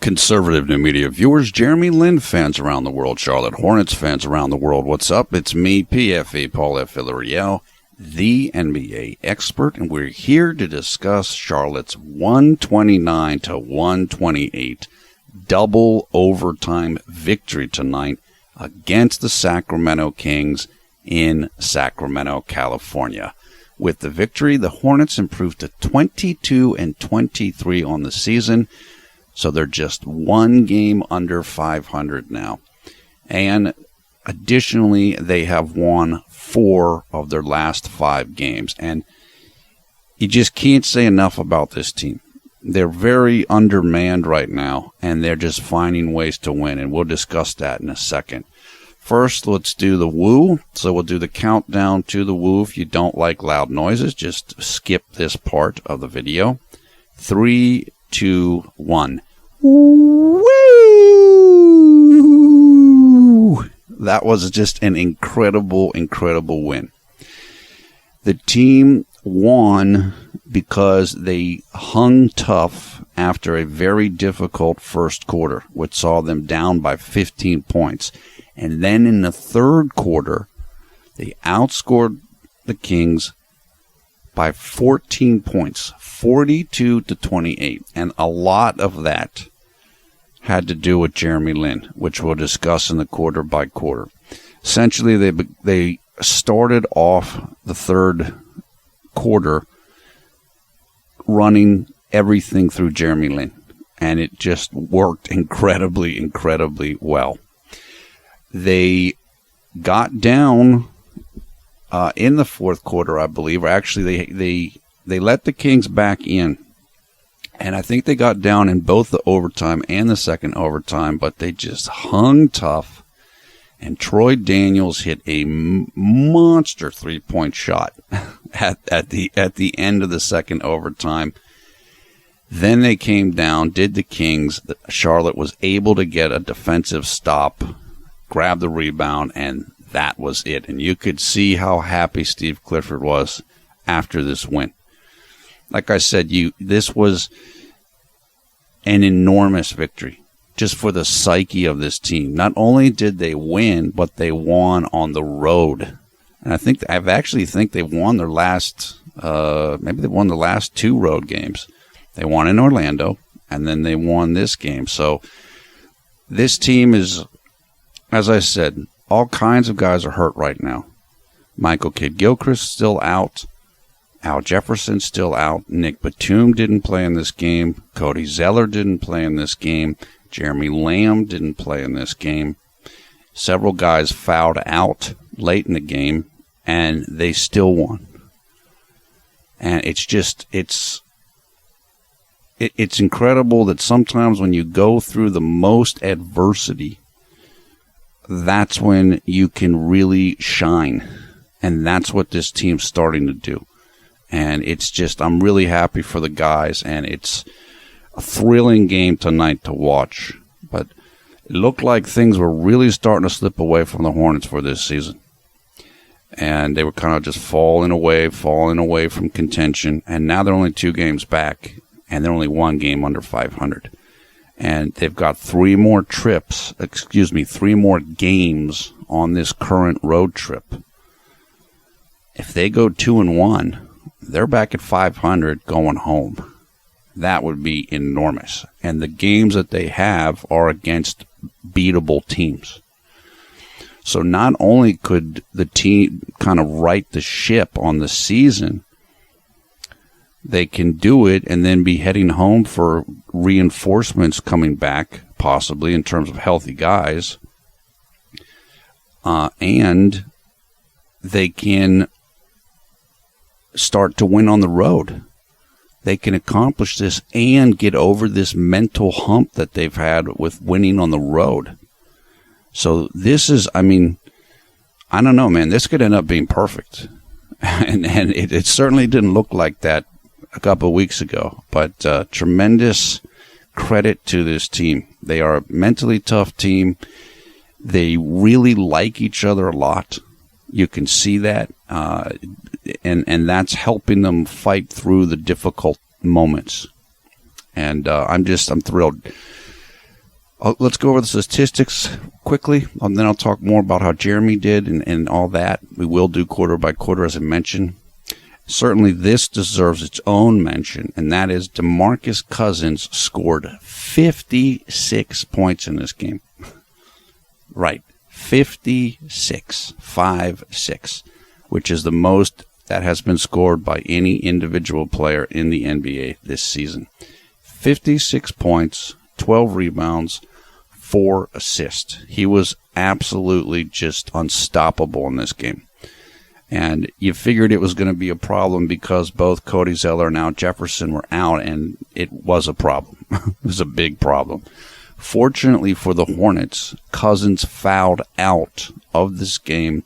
Conservative new media viewers, JLin fans around the world, Charlotte Hornets fans around the world, what's up? It's me, PFA, Paul F. Villarreal, the NBA expert, and we're here to discuss Charlotte's 129-128 double overtime victory tonight against the Sacramento Kings in Sacramento, California. With the victory, the Hornets improved to 22-23 on the season. So they're just one game under 500 now. And additionally, they have won 4 of their last 5 games. And you just can't say enough about this team. They're very undermanned right now, and they're just finding ways to win. And we'll discuss that in a second. First, let's do the woo. So we'll do the countdown to the woo. If you don't like loud noises, just skip this part of the video. 3, 2, 1. Woo! That was just an incredible win. The team won because they hung tough after a very difficult first quarter, which saw them down by 15 points. And then in the third quarter, they outscored the Kings by 14 points, 42-28, and a lot of that had to do with JLin, which we'll discuss in the quarter by quarter. Essentially, they started off the third quarter running everything through JLin, and it just worked incredibly well. They got down in the fourth quarter, I believe. Actually, they let the Kings back in, and I think they got down in both the overtime and the second overtime, but they just hung tough, and Troy Daniels hit a monster three-point shot at the end of the second overtime. Then they came down, did the Kings. Charlotte was able to get a defensive stop, grab the rebound, and that was it. And you could see how happy Steve Clifford was after this win. Like I said, this was an enormous victory just for the psyche of this team. Not only did they win, but they won on the road. And I actually think they won their last, maybe they won the last 2 road games. They won in Orlando, and then they won this game. So this team is, as I said, all kinds of guys are hurt right now. Michael Kidd-Gilchrist still out. Al Jefferson's still out. Nick Batum didn't play in this game. Cody Zeller didn't play in this game. Jeremy Lamb didn't play in this game. Several guys fouled out late in the game, and they still won. And it's incredible that sometimes when you go through the most adversity, that's when you can really shine. And that's what this team's starting to do. And it's just, I'm really happy for the guys, and it's a thrilling game tonight to watch. But it looked like things were really starting to slip away from the Hornets for this season. And they were kind of just falling away from contention. And now they're only 2 games back, and they're only 1 game under 500. And they've got 3 more games on this current road trip. If they go 2-1, they're back at 500 going home. That would be enormous. And the games that they have are against beatable teams. So not only could the team kind of right the ship on the season, they can do it and then be heading home for reinforcements coming back, possibly in terms of healthy guys. And they can start to win on the road. They can accomplish this and get over this mental hump that they've had with winning on the road. So this is, I don't know, man. This could end up being perfect. And it certainly didn't look like that a couple of weeks ago. But tremendous credit to this team. They are a mentally tough team. They really like each other a lot. You can see that. And that's helping them fight through the difficult moments. And I'm thrilled. Let's go over the statistics quickly, and then I'll talk more about how Jeremy did and all that. We will do quarter by quarter, as I mentioned. Certainly, this deserves its own mention, and that is DeMarcus Cousins scored 56 points in this game. Right, 56, 5-6, which is the most that has been scored by any individual player in the NBA this season. 56 points, 12 rebounds, 4 assists. He was absolutely just unstoppable in this game. And you figured it was going to be a problem because both Cody Zeller and Al Jefferson were out, and it was a problem. It was a big problem. Fortunately for the Hornets, Cousins fouled out of this game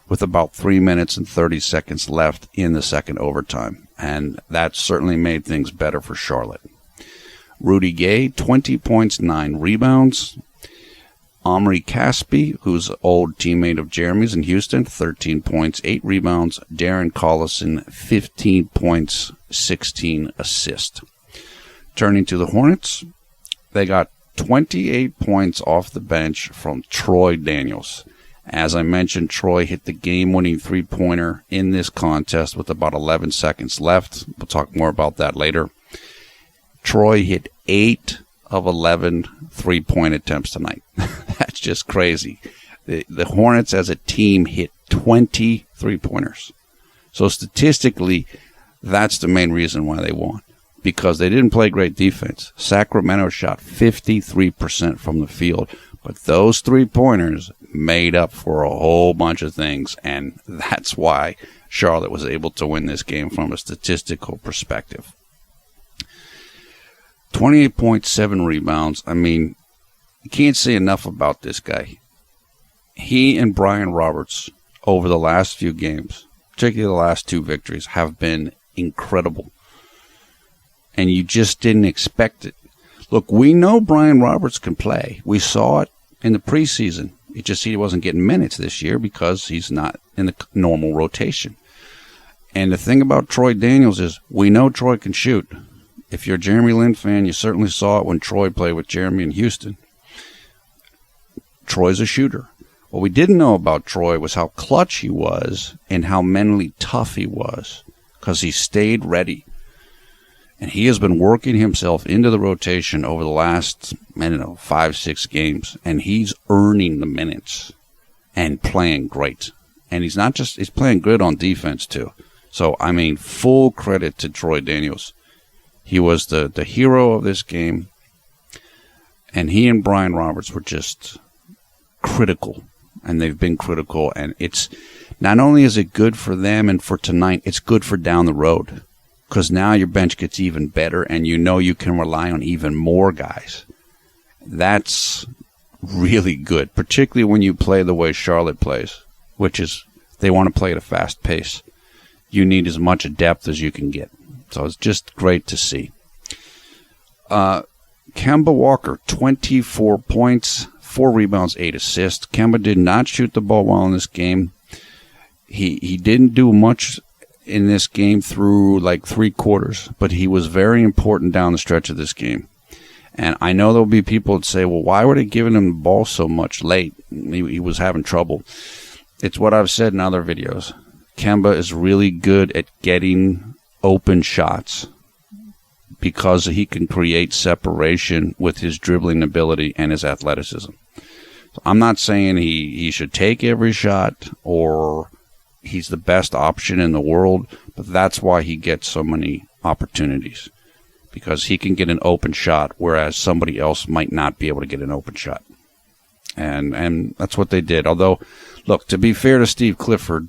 with about 3 minutes and 30 seconds left in the second overtime. And that certainly made things better for Charlotte. Rudy Gay, 20 points, 9 rebounds. Omri Caspi, who's an old teammate of Jeremy's in Houston, 13 points, 8 rebounds. Darren Collison, 15 points, 16 assists. Turning to the Hornets, they got 28 points off the bench from Troy Daniels. As I mentioned, Troy hit the game-winning three-pointer in this contest with about 11 seconds left. We'll talk more about that later. Troy hit 8 of 11 three-point attempts tonight. That's just crazy. The Hornets as a team hit 20 three-pointers. So statistically, that's the main reason why they won, because they didn't play great defense. Sacramento shot 53% from the field, but those three-pointers made up for a whole bunch of things, and that's why Charlotte was able to win this game from a statistical perspective. 28.7 rebounds. I mean, you can't say enough about this guy. He and Brian Roberts, over the last few games, particularly the last 2 victories, have been incredible. And you just didn't expect it. Look, we know Brian Roberts can play. We saw it in the preseason. It just he wasn't getting minutes this year because he's not in the normal rotation. And the thing about Troy Daniels is we know Troy can shoot. If you're a Jeremy Lin fan, you certainly saw it when Troy played with Jeremy in Houston. Troy's a shooter. What we didn't know about Troy was how clutch he was and how mentally tough he was, because he stayed ready. And he has been working himself into the rotation over the last, 5-6 games, and he's earning the minutes and playing great. And he's playing good on defense too. So, I mean, full credit to Troy Daniels. He was the hero of this game, and he and Brian Roberts were just critical, and they've been critical, and it's not only is it good for them and for tonight, it's good for down the road, because now your bench gets even better, and you know you can rely on even more guys. That's really good, particularly when you play the way Charlotte plays, which is they want to play at a fast pace. You need as much depth as you can get. So it's just great to see. Kemba Walker, 24 points, 4 rebounds, 8 assists. Kemba did not shoot the ball well in this game. He didn't do much in this game through like 3 quarters, but he was very important down the stretch of this game. And I know there'll be people that say, well, why were they giving him the ball so much late? He was having trouble. It's what I've said in other videos. Kemba is really good at getting open shots because he can create separation with his dribbling ability and his athleticism. So I'm not saying he should take every shot or he's the best option in the world, but that's why he gets so many opportunities, because he can get an open shot, whereas somebody else might not be able to get an open shot. And that's what they did. Although, look, to be fair to Steve Clifford,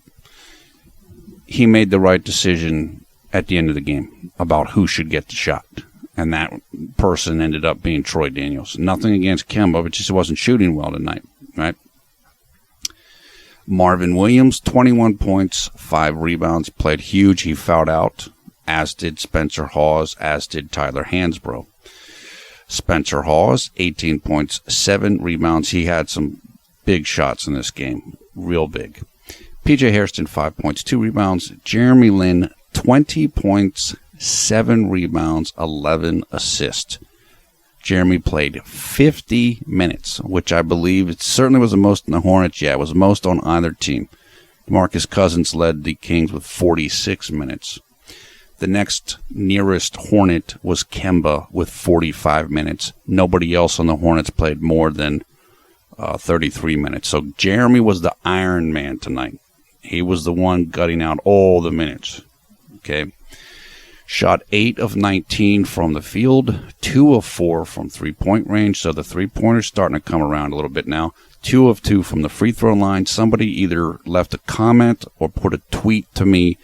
he made the right decision at the end of the game about who should get the shot. And that person ended up being Troy Daniels. Nothing against Kemba, but just wasn't shooting well tonight, right? Marvin Williams, 21 points, 5 rebounds, played huge. He fouled out, as did Spencer Hawes, as did Tyler Hansbrough. Spencer Hawes, 18 points, 7 rebounds. He had some big shots in this game, real big. PJ Hairston, 5 points, 2 rebounds. Jeremy Lin, 20 points, 7 rebounds, 11 assists. Jeremy played 50 minutes, which I believe it certainly was the most in the Hornets. Yeah, it was the most on either team. DeMarcus Cousins led the Kings with 46 minutes. The next nearest Hornet was Kemba with 45 minutes. Nobody else on the Hornets played more than 33 minutes. So Jeremy was the Iron Man tonight. He was the one gutting out all the minutes. Okay. Shot 8 of 19 from the field, 2 of 4 from three-point range. So the three-pointer's starting to come around a little bit now. 2 of 2 from the free throw line. Somebody either left a comment or put a tweet to me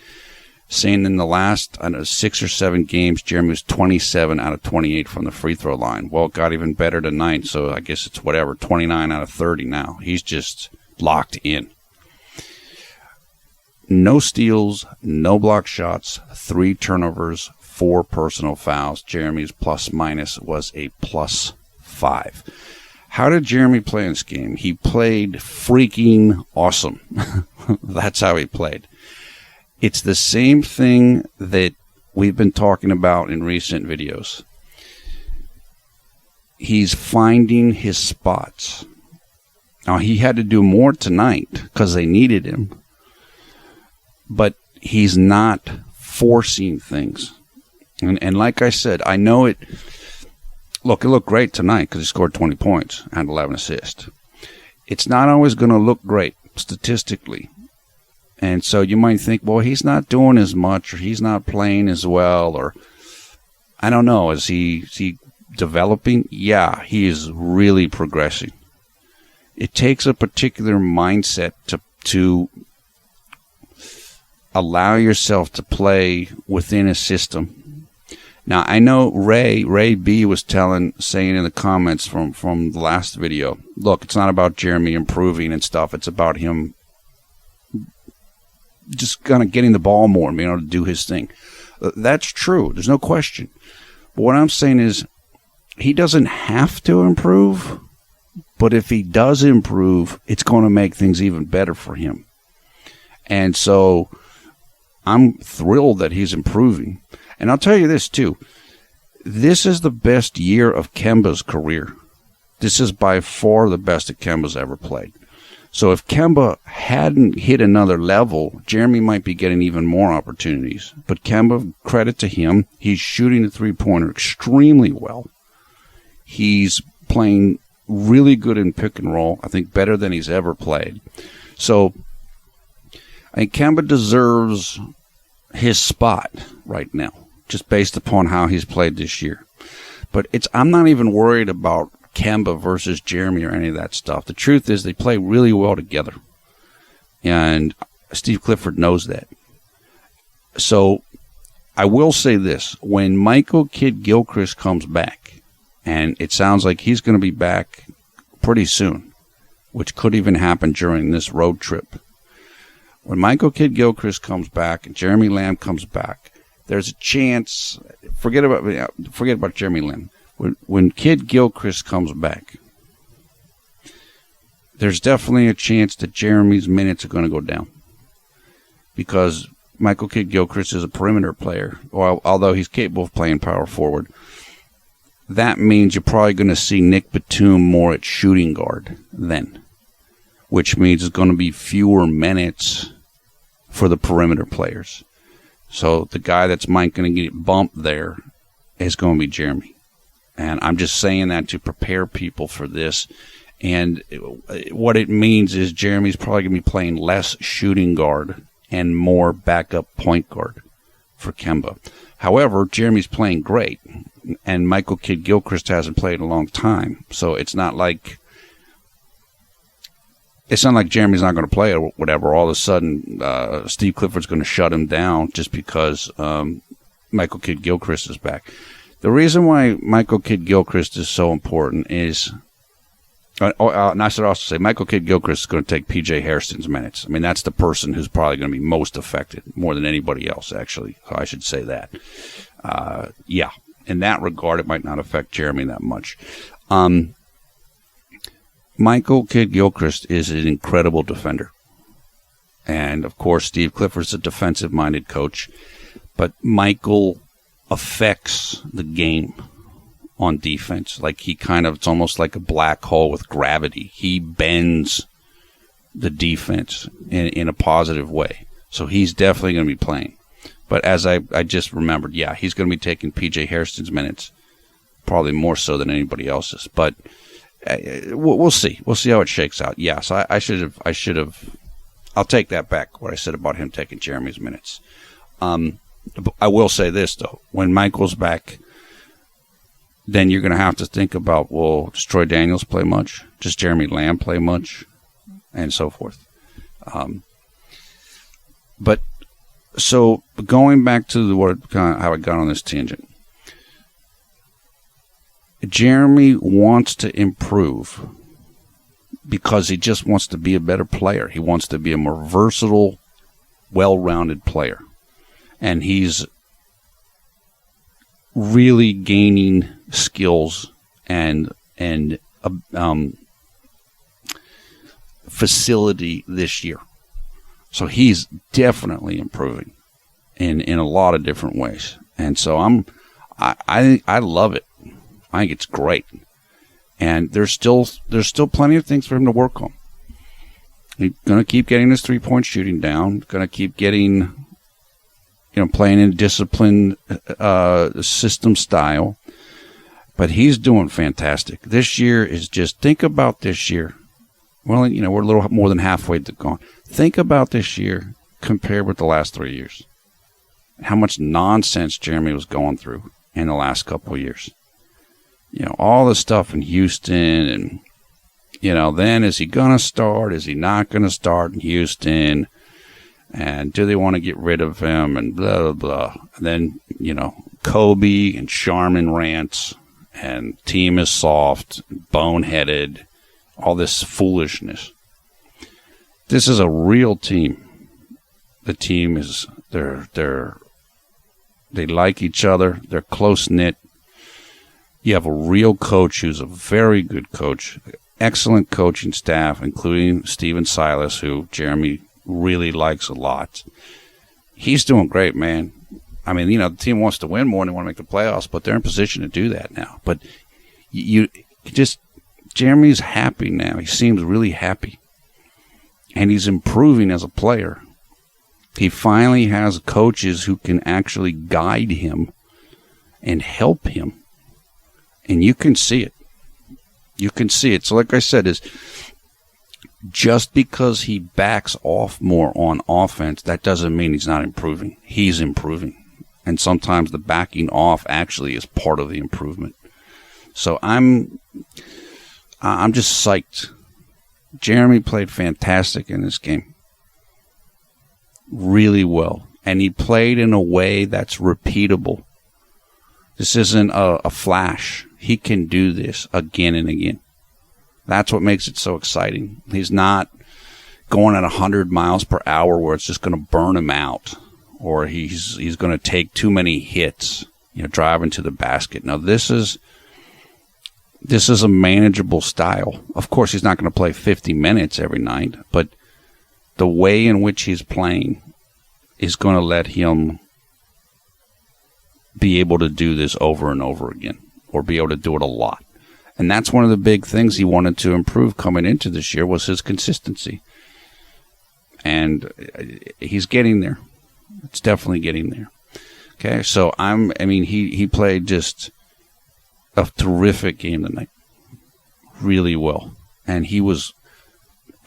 saying in the last 6 or 7 games, Jeremy was 27 out of 28 from the free throw line. Well, it got even better tonight, so I guess it's whatever, 29 out of 30 now. He's just locked in. No steals, no block shots, 3 turnovers, 4 personal fouls. Jeremy's plus-minus was a +5. How did Jeremy play in this game? He played freaking awesome. That's how he played. It's the same thing that we've been talking about in recent videos. He's finding his spots. Now, he had to do more tonight because they needed him. But he's not forcing things. And like I said, I know it. Look, it looked great tonight because he scored 20 points and 11 assists. It's not always going to look great statistically. And so you might think, well, he's not doing as much, or he's not playing as well, or I don't know. Is he developing? Yeah, he is really progressing. It takes a particular mindset to allow yourself to play within a system. Now, I know Ray B was saying in the comments from the last video, look, it's not about Jeremy improving and stuff. It's about him just kind of getting the ball more and being able to do his thing. That's true. There's no question. But what I'm saying is he doesn't have to improve, but if he does improve, it's going to make things even better for him. And so I'm thrilled that he's improving. And I'll tell you this, too. This is the best year of Kemba's career. This is by far the best that Kemba's ever played. So if Kemba hadn't hit another level, Jeremy might be getting even more opportunities. But Kemba, credit to him, he's shooting the three-pointer extremely well. He's playing really good in pick and roll, I think better than he's ever played. So I think Kemba deserves his spot right now, just based upon how he's played this year. But I'm not even worried about Kemba versus Jeremy or any of that stuff. The truth is they play really well together. And Steve Clifford knows that. So I will say this. When Michael Kidd-Gilchrist comes back, and it sounds like he's going to be back pretty soon, which could even happen during this road trip. When Michael Kidd-Gilchrist comes back and Jeremy Lamb comes back, there's a chance. Forget about Jeremy Lin. When Kidd-Gilchrist comes back, there's definitely a chance that Jeremy's minutes are going to go down because Michael Kidd-Gilchrist is a perimeter player, although he's capable of playing power forward. That means you're probably going to see Nick Batum more at shooting guard then, which means it's going to be fewer minutes for the perimeter players. So the guy that's going to get bumped there is going to be Jeremy. And I'm just saying that to prepare people for this. And what it means is Jeremy's probably going to be playing less shooting guard and more backup point guard for Kemba. However, Jeremy's playing great, and Michael Kidd-Gilchrist hasn't played in a long time. So it's not like Jeremy's not going to play or whatever. All of a sudden, Steve Clifford's going to shut him down just because Michael Kidd-Gilchrist is back. The reason why Michael Kidd-Gilchrist is so important is, and I should also say, Michael Kidd-Gilchrist is going to take P.J. Hairston's minutes. I mean, that's the person who's probably going to be most affected, more than anybody else, actually. So I should say that. Yeah, in that regard, it might not affect Jeremy that much. Michael Kidd-Gilchrist is an incredible defender. And, of course, Steve Clifford's a defensive-minded coach. But Michael affects the game on defense. Like it's almost like a black hole with gravity. He bends the defense in a positive way. So he's definitely going to be playing. But as I just remembered, yeah, he's going to be taking P.J. Hairston's minutes, probably more so than anybody else's. But we'll see. We'll see how it shakes out. Yeah, so I should have. I'll take that back, what I said about him taking Jeremy's minutes. I will say this, though. When Michael's back, then you're going to have to think about, well, does Troy Daniels play much? Does Jeremy Lamb play much? And so forth. But so going back to how I got on this tangent, Jeremy wants to improve because he just wants to be a better player. He wants to be a more versatile, well-rounded player. And he's really gaining skills and facility this year. So he's definitely improving in a lot of different ways. And so I love it. I think it's great. And there's still plenty of things for him to work on. He's going to keep getting his three-point shooting down. Going to keep getting, playing in disciplined system style. But he's doing fantastic. This year is just, think about this year. Well, we're a little more than halfway gone. Think about this year compared with the last 3 years. How much nonsense Jeremy was going through in the last couple of years. All the stuff in Houston and, then is he going to start? Is he not going to start in Houston? And do they want to get rid of him? And blah, blah, blah. And then, Kobe and Sharman rants and team is soft, boneheaded, all this foolishness. This is a real team. The team is, they like each other. They're close-knit. You have a real coach who's a very good coach, excellent coaching staff, including Steven Silas, who Jeremy really likes a lot. He's doing great, man. I mean, the team wants to win more and they want to make the playoffs, but they're in position to do that now. But Jeremy's happy now. He seems really happy. And he's improving as a player. He finally has coaches who can actually guide him and help him. And you can see it. You can see it. So like I said, is just because he backs off more on offense, that doesn't mean he's not improving. He's improving. And sometimes the backing off actually is part of the improvement. So I'm just psyched. Jeremy played fantastic in this game. Really well. And he played in a way that's repeatable. This isn't a flash. He can do this again and again. That's what makes it so exciting. He's not going at 100 miles per hour where it's just going to burn him out, or he's going to take too many hits, driving to the basket. Now, this is a manageable style. Of course, he's not going to play 50 minutes every night, but the way in which he's playing is going to let him be able to do this over and over again, or be able to do it a lot. And that's one of the big things he wanted to improve coming into this year, was his consistency. And he's getting there. It's definitely getting there. Okay, so he played just a terrific game tonight. Really well. And he was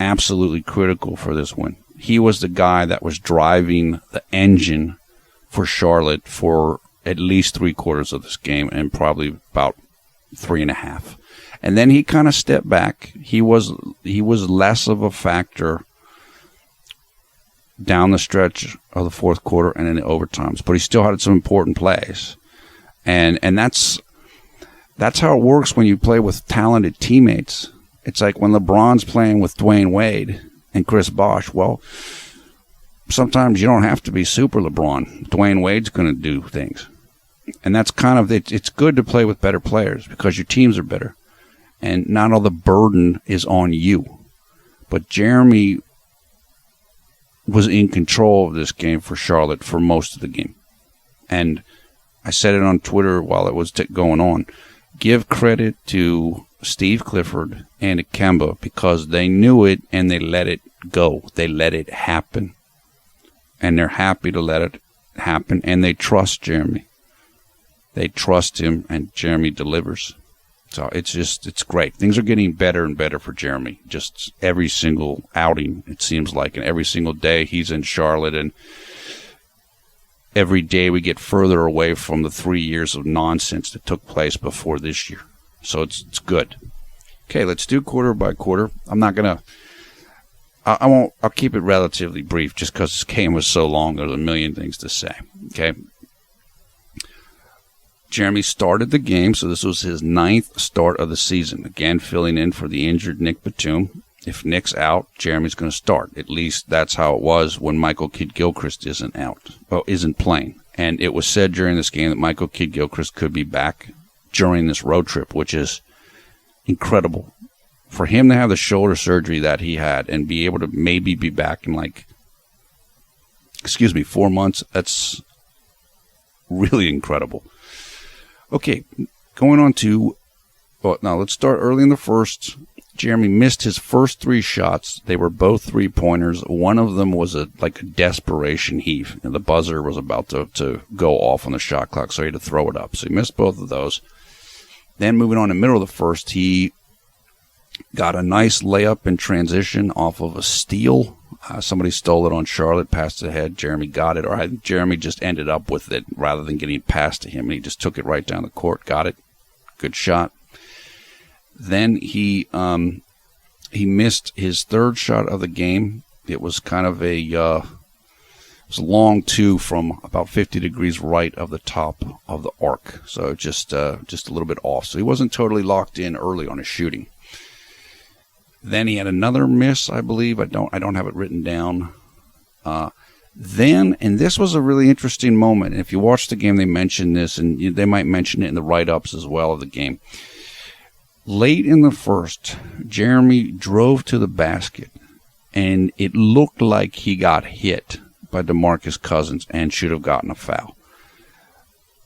absolutely critical for this win. He was the guy that was driving the engine for Charlotte for at least 3/4 of this game, and probably about 3.5. And then he kind of stepped back. He was less of a factor down the stretch of the fourth quarter and in the overtimes, but he still had some important plays. And that's how it works when you play with talented teammates. It's like when LeBron's playing with Dwayne Wade and Chris Bosh. Well, sometimes you don't have to be super LeBron. Dwayne Wade's going to do things. And that's kind of, it's good to play with better players because your teams are better. And not all the burden is on you. But Jeremy was in control of this game for Charlotte for most of the game. And I said it on Twitter while it was going on. give credit to Steve Clifford and to Kemba because they knew it and they let it go. They let it happen. And they're happy to let it happen. And they trust Jeremy. They trust him, and Jeremy delivers. So it's great. Things are getting better and better for Jeremy. Just every single outing, it seems like. And every single day he's in Charlotte. And every day we get further away from the 3 years of nonsense that took place before this year. So it's good. Okay, let's do quarter by quarter. I'm not going to, I'll keep it relatively brief just because this game was so long. There's a million things to say. Okay. Jeremy started the game, so this was his 9th start of the season. Again, filling in for the injured Nick Batum. If Nick's out, Jeremy's going to start. At least that's how it was when Michael Kidd-Gilchrist isn't playing. And it was said during this game that Michael Kidd-Gilchrist could be back during this road trip, which is incredible. For him to have the shoulder surgery that he had and be able to maybe be back in 4 months, that's really incredible. Okay, going on to, now let's start early in the first. Jeremy missed his first 3 shots. They were both three-pointers. One of them was a desperation heave. And the buzzer was about to go off on the shot clock, so he had to throw it up. So he missed both of those. Then moving on in the middle of the first, he got a nice layup in transition off of a steal. Somebody stole it on Charlotte, passed it ahead. Jeremy got it, or I think Jeremy just ended up with it rather than getting it passed to him. And he just took it right down the court, got it. Good shot. Then he missed his 3rd shot of the game. It was kind of it was a long 2 from about 50 degrees right of the top of the arc. So just a little bit off. So he wasn't totally locked in early on his shooting. Then he had another miss, I believe. I don't have it written down. Then, and this was a really interesting moment. If you watch the game, they mentioned this, and they might mention it in the write-ups as well of the game. Late in the first, Jeremy drove to the basket, and it looked like he got hit by DeMarcus Cousins and should have gotten a foul.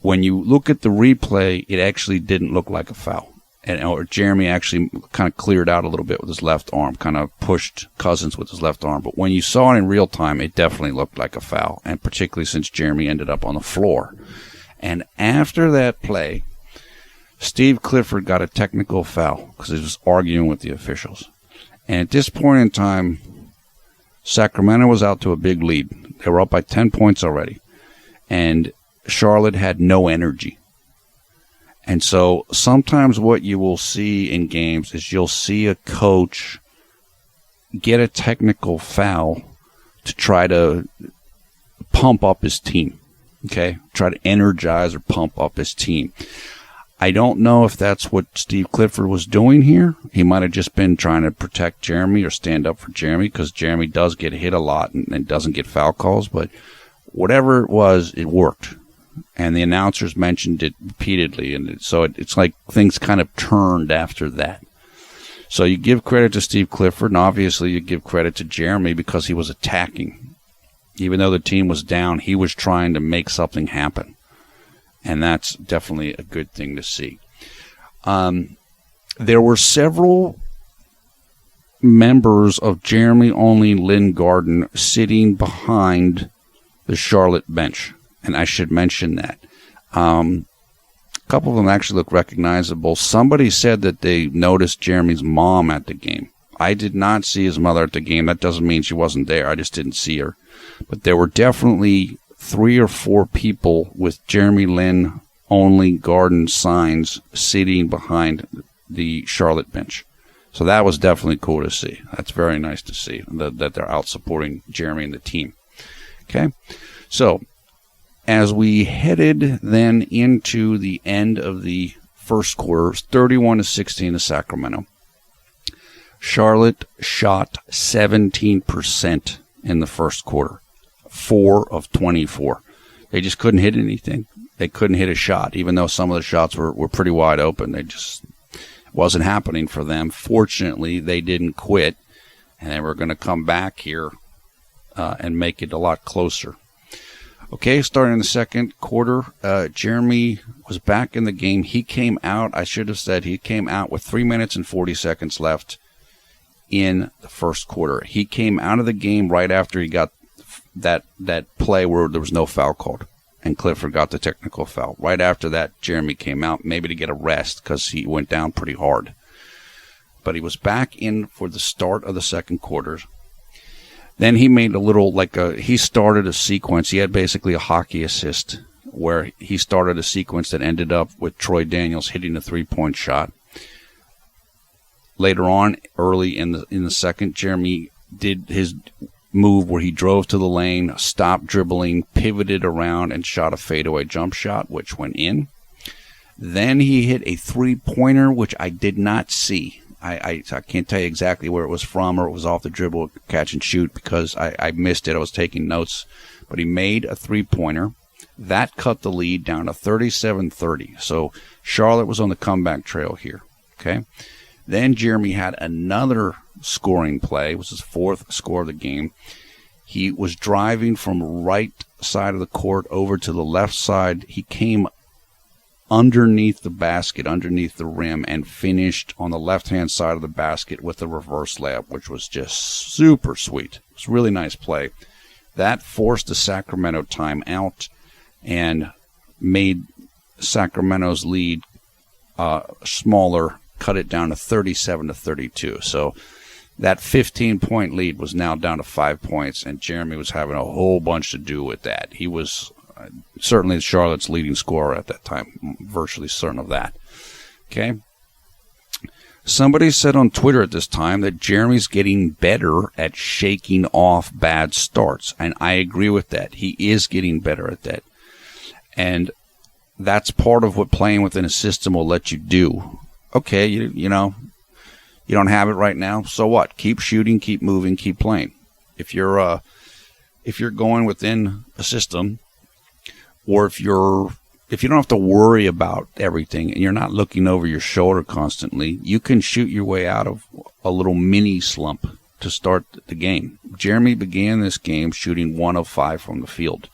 When you look at the replay, it actually didn't look like a foul. Or Jeremy actually kind of cleared out a little bit with his left arm, kind of pushed Cousins with his left arm. But when you saw it in real time, it definitely looked like a foul, and particularly since Jeremy ended up on the floor. And after that play, Steve Clifford got a technical foul because he was arguing with the officials. And at this point in time, Sacramento was out to a big lead. They were up by 10 points already. And Charlotte had no energy. And so sometimes what you will see in games is you'll see a coach get a technical foul to try to pump up his team, okay? Try to energize or pump up his team. I don't know if that's what Steve Clifford was doing here. He might have just been trying to protect Jeremy or stand up for Jeremy because Jeremy does get hit a lot and doesn't get foul calls. But whatever it was, it worked. And the announcers mentioned it repeatedly. And so it's like things kind of turned after that. So you give credit to Steve Clifford, and obviously you give credit to Jeremy because he was attacking. Even though the team was down, he was trying to make something happen. And that's definitely a good thing to see. There were several members of Jeremy-only Lynn Garden sitting behind the Charlotte bench. And I should mention that. A couple of them actually look recognizable. Somebody said that they noticed Jeremy's mom at the game. I did not see his mother at the game. That doesn't mean she wasn't there. I just didn't see her. But there were definitely 3 or 4 people with Jeremy Lin only Garden signs sitting behind the Charlotte bench. So that was definitely cool to see. That's very nice to see that they're out supporting Jeremy and the team. Okay, so as we headed then into the end of the first quarter, 31-16 to Sacramento. Charlotte shot 17% in the first quarter, 4 of 24. They just couldn't hit anything. They couldn't hit a shot, even though some of the shots were pretty wide open. They just wasn't happening for them. Fortunately, they didn't quit, and they were going to come back here and make it a lot closer. Okay, starting in the second quarter, Jeremy was back in the game. He came out, I should have said, he came out with 3 minutes and 40 seconds left in the first quarter. He came out of the game right after he got that play where there was no foul called, and Clifford got the technical foul. Right after that, Jeremy came out, maybe to get a rest because he went down pretty hard. But he was back in for the start of the second quarter. Then he made he started a sequence. He had basically a hockey assist where he started a sequence that ended up with Troy Daniels hitting a 3-point shot. Later on, early in the second, Jeremy did his move where he drove to the lane, stopped dribbling, pivoted around, and shot a fadeaway jump shot, which went in. Then he hit a 3-pointer, which I did not see. I can't tell you exactly where it was from, or it was off the dribble, catch and shoot, because I missed it. I was taking notes. But he made a 3-pointer. That cut the lead down to 37-30. So Charlotte was on the comeback trail here. Okay. Then Jeremy had another scoring play. It was his fourth score of the game. He was driving from right side of the court over to the left side. He came underneath the basket, underneath the rim, and finished on the left-hand side of the basket with a reverse layup, which was just super sweet. It was a really nice play. That forced the Sacramento timeout and made Sacramento's lead smaller, cut it down to 37-32. So that 15-point lead was now down to 5 points, and Jeremy was having a whole bunch to do with that. He was certainly Charlotte's leading scorer at that time, virtually certain of that. Okay. Somebody said on Twitter at this time that Jeremy's getting better at shaking off bad starts, and I agree with that. He is getting better at that. And that's part of what playing within a system will let you do. Okay, you know, you don't have it right now, so what? Keep shooting, keep moving, keep playing. If you're going within a system, or if you don't have to worry about everything and you're not looking over your shoulder constantly, you can shoot your way out of a little mini slump to start the game. Jeremy began this game shooting 1 of 5 from the field.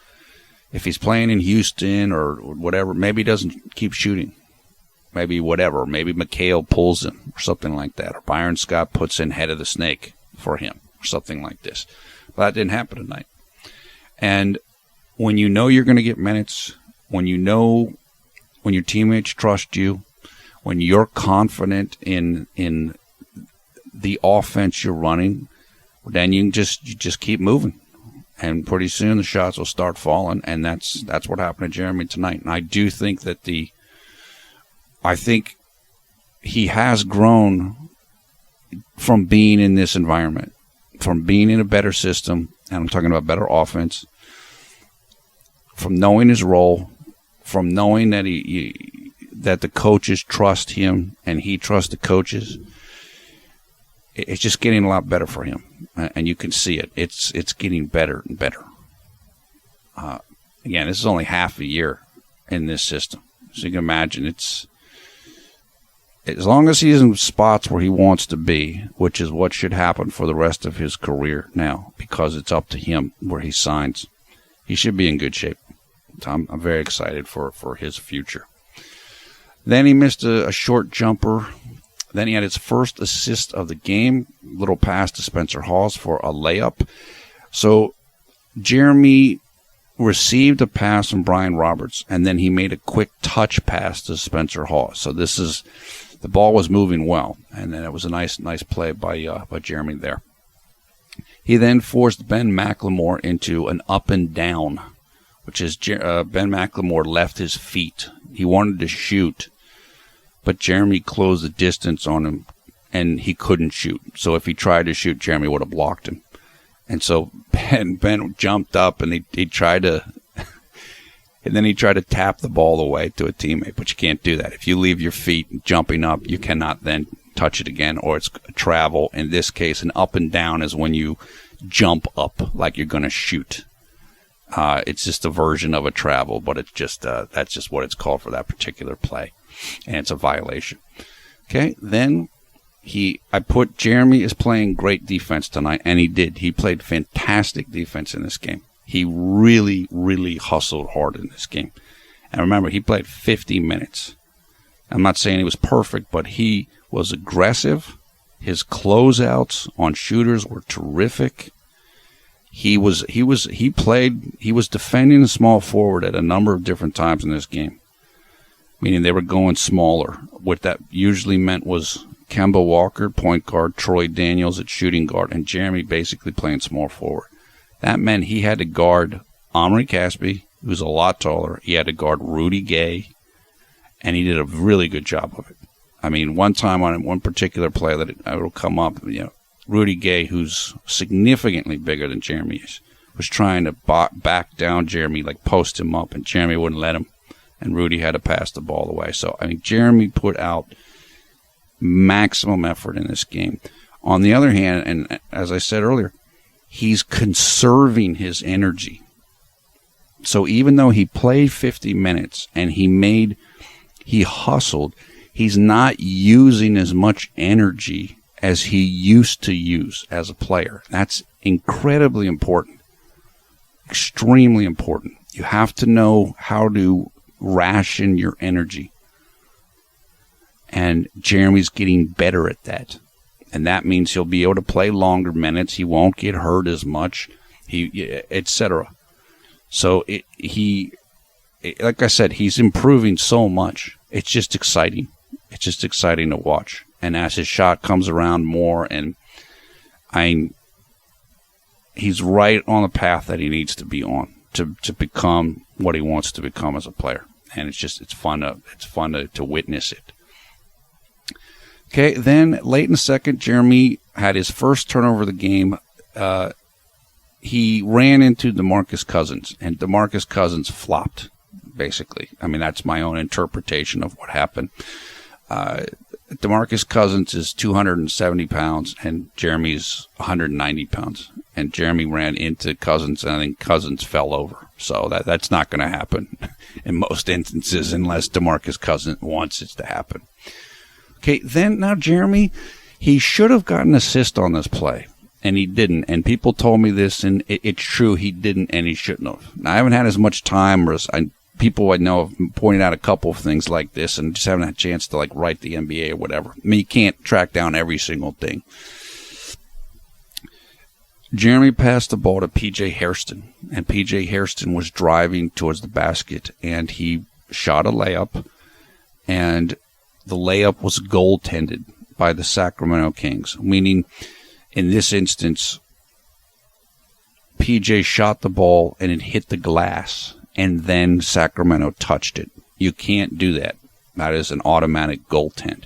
If he's playing in Houston or whatever, maybe he doesn't keep shooting. Maybe whatever. Maybe McHale pulls him or something like that. Or Byron Scott puts in Head of the Snake for him or something like this. But that didn't happen tonight. And when you know you're going to get minutes, when your teammates trust you, when you're confident in the offense you're running, then you just keep moving, and pretty soon the shots will start falling, and that's what happened to Jeremy tonight. And I do think that I think he has grown from being in this environment, from being in a better system, and I'm talking about better offense, from knowing his role, from knowing that that the coaches trust him and he trusts the coaches. It's just getting a lot better for him, and you can see it. It's getting better and better. Again, this is only half a year in this system, so you can imagine it's as long as he's in spots where he wants to be, which is what should happen for the rest of his career now, because it's up to him where he signs. He should be in good shape. I'm very excited for his future. Then he missed a short jumper. Then he had his first assist of the game, little pass to Spencer Hawes for a layup. So Jeremy received a pass from Brian Roberts, and then he made a quick touch pass to Spencer Hawes. So the ball was moving well, and then it was a nice play by Jeremy there. He then forced Ben McLemore into an up and down, which is Ben McLemore left his feet. He wanted to shoot, but Jeremy closed the distance on him, and he couldn't shoot. So if he tried to shoot, Jeremy would have blocked him. And so Ben jumped up, and he tried to, and then he tried to tap the ball away to a teammate. But you can't do that. If you leave your feet jumping up, you cannot then touch it again, or it's a travel. In this case, an up and down is when you jump up like you're going to shoot. It's just a version of a travel, but it's just that's just what it's called for that particular play, and it's a violation. Okay, then I put Jeremy is playing great defense tonight, and he did. He played fantastic defense in this game. He really, really hustled hard in this game. And remember, he played 50 minutes. I'm not saying he was perfect, but he was aggressive. His closeouts on shooters were terrific. He was defending the small forward at a number of different times in this game. Meaning they were going smaller. What that usually meant was Kemba Walker, point guard, Troy Daniels at shooting guard, and Jeremy basically playing small forward. That meant he had to guard Omri Caspi, who's a lot taller. He had to guard Rudy Gay, and he did a really good job of it. I mean, one time on one particular play that it'll come up, Rudy Gay, who's significantly bigger than Jeremy is, was trying to back down Jeremy, like post him up, and Jeremy wouldn't let him, and Rudy had to pass the ball away. So, I mean, Jeremy put out maximum effort in this game. On the other hand, and as I said earlier, he's conserving his energy. So even though he played 50 minutes and he hustled, he's not using as much energy as he used to use as a player. That's incredibly important. Extremely important. You have to know how to ration your energy. And Jeremy's getting better at that. And that means he'll be able to play longer minutes. He won't get hurt as much, etc. So like I said, he's improving so much. It's just exciting. It's just exciting to watch. And as his shot comes around more, and he's right on the path that he needs to be on to become what he wants to become as a player. And it's fun to witness it. Okay, then late in the second, Jeremy had his first turnover of the game. He ran into DeMarcus Cousins, and DeMarcus Cousins flopped, basically. I mean, that's my own interpretation of what happened. DeMarcus Cousins is 270 pounds, and Jeremy's 190 pounds. And Jeremy ran into Cousins, and I think Cousins fell over. So that's not going to happen in most instances unless DeMarcus Cousins wants it to happen. Okay, then now Jeremy, he should have gotten an assist on this play, and he didn't. And people told me this, and it's true, he didn't, and he shouldn't have. Now, I haven't had as much time, or people I know have pointed out a couple of things like this, and just haven't had a chance to write the NBA or whatever. I mean, you can't track down every single thing. Jeremy passed the ball to P.J. Hairston, and P.J. Hairston was driving towards the basket, and he shot a layup, and the layup was goaltended by the Sacramento Kings, meaning in this instance, PJ shot the ball and it hit the glass, and then Sacramento touched it. You can't do that. That is an automatic goaltend.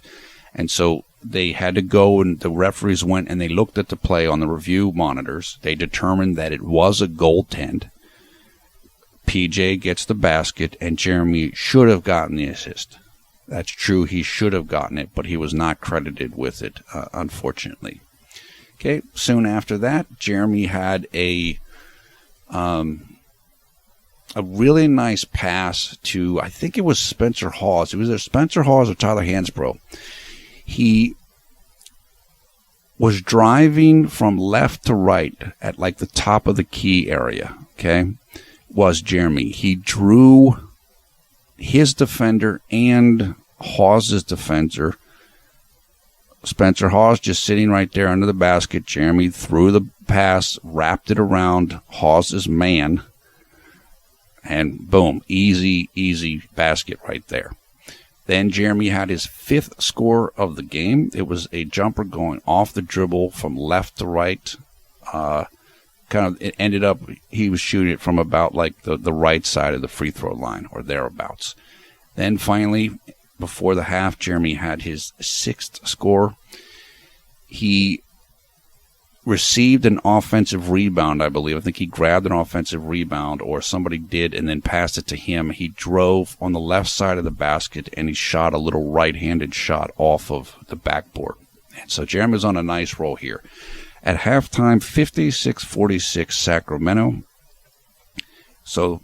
And so they had to go, and the referees went and they looked at the play on the review monitors. They determined that it was a goaltend. PJ gets the basket, and Jeremy should have gotten the assist. That's true, he should have gotten it, but he was not credited with it, unfortunately. Okay, soon after that, Jeremy had a really nice pass to, I think it was Spencer Hawes. It was either Spencer Hawes or Tyler Hansbrough. He was driving from left to right at the top of the key area, okay, was Jeremy. He drew his defender and Hawes' defender. Spencer Hawes just sitting right there under the basket. Jeremy threw the pass, wrapped it around Hawes' man, and boom, easy basket right there. Then Jeremy had his fifth score of the game. It was a jumper going off the dribble from left to right. It ended up, he was shooting it from about the right side of the free throw line or thereabouts. Then finally, before the half, Jeremy had his sixth score. He received an offensive rebound, I believe. I think he grabbed an offensive rebound, or somebody did, and then passed it to him. He drove on the left side of the basket, and he shot a little right-handed shot off of the backboard. And so Jeremy's on a nice roll here. At halftime, 56-46 Sacramento. So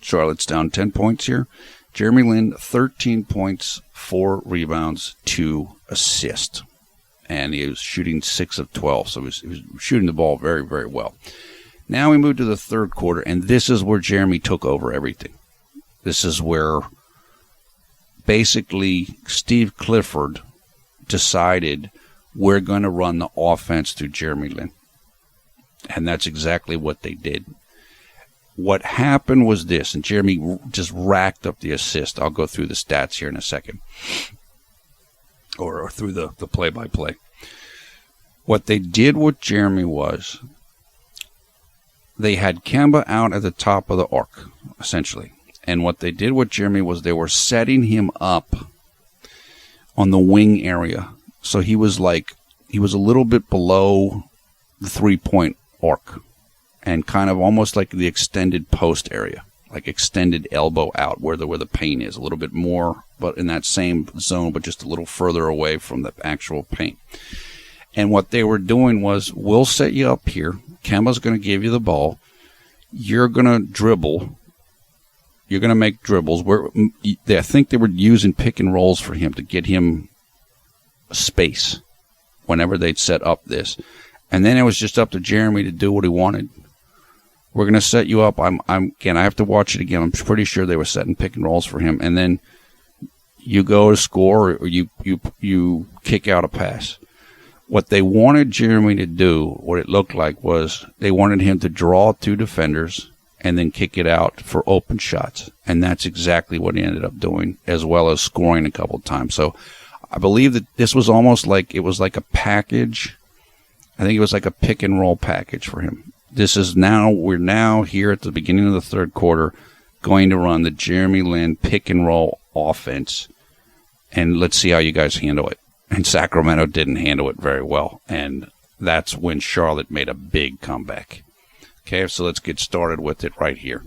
Charlotte's down 10 points here. JLin, 13 points, 4 rebounds, 2 assists. And he was shooting 6 of 12, so he was shooting the ball very, very well. Now we move to the third quarter, and this is where Jeremy took over everything. This is where basically Steve Clifford decided we're going to run the offense through JLin. And that's exactly what they did. What happened was this, and Jeremy just racked up the assist. I'll go through the stats here in a second, or through the play-by-play. What they did with Jeremy was they had Kemba out at the top of the arc, essentially. And what they did with Jeremy was they were setting him up on the wing area. So he was a little bit below the three-point arc and kind of almost like the extended post area, like extended elbow out where the paint is, a little bit more, but in that same zone, but just a little further away from the actual paint. And what they were doing was, we'll set you up here. Kemba's going to give you the ball. You're going to dribble. You're going to make dribbles. I think they were using pick and rolls for him to get him space whenever they'd set up this. And then it was just up to Jeremy to do what he wanted. We're going to set you up. Again, I have to watch it again. I'm pretty sure they were setting pick and rolls for him. And then you go to score, or you kick out a pass. What they wanted Jeremy to do, what it looked like, was they wanted him to draw two defenders and then kick it out for open shots. And that's exactly what he ended up doing, as well as scoring a couple of times. So I believe that this was almost like, it was like a package. I think it was like a pick and roll package for him. We're now here at the beginning of the third quarter going to run the JLin pick and roll offense. And let's see how you guys handle it. And Sacramento didn't handle it very well. And that's when Charlotte made a big comeback. Okay, so let's get started with it right here.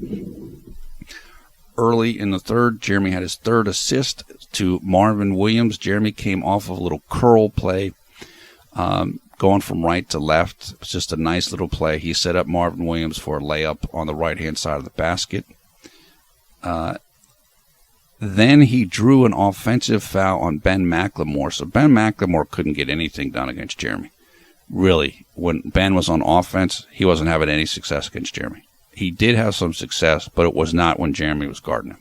Early in the third, Jeremy had his third assist to Marvin Williams. Jeremy came off of a little curl play, going from right to left. It's just a nice little play. He set up Marvin Williams for a layup on the right-hand side of the basket. Then he drew an offensive foul on Ben McLemore. So Ben McLemore couldn't get anything done against Jeremy. Really, when Ben was on offense, he wasn't having any success against Jeremy. He did have some success, but it was not when Jeremy was guarding him.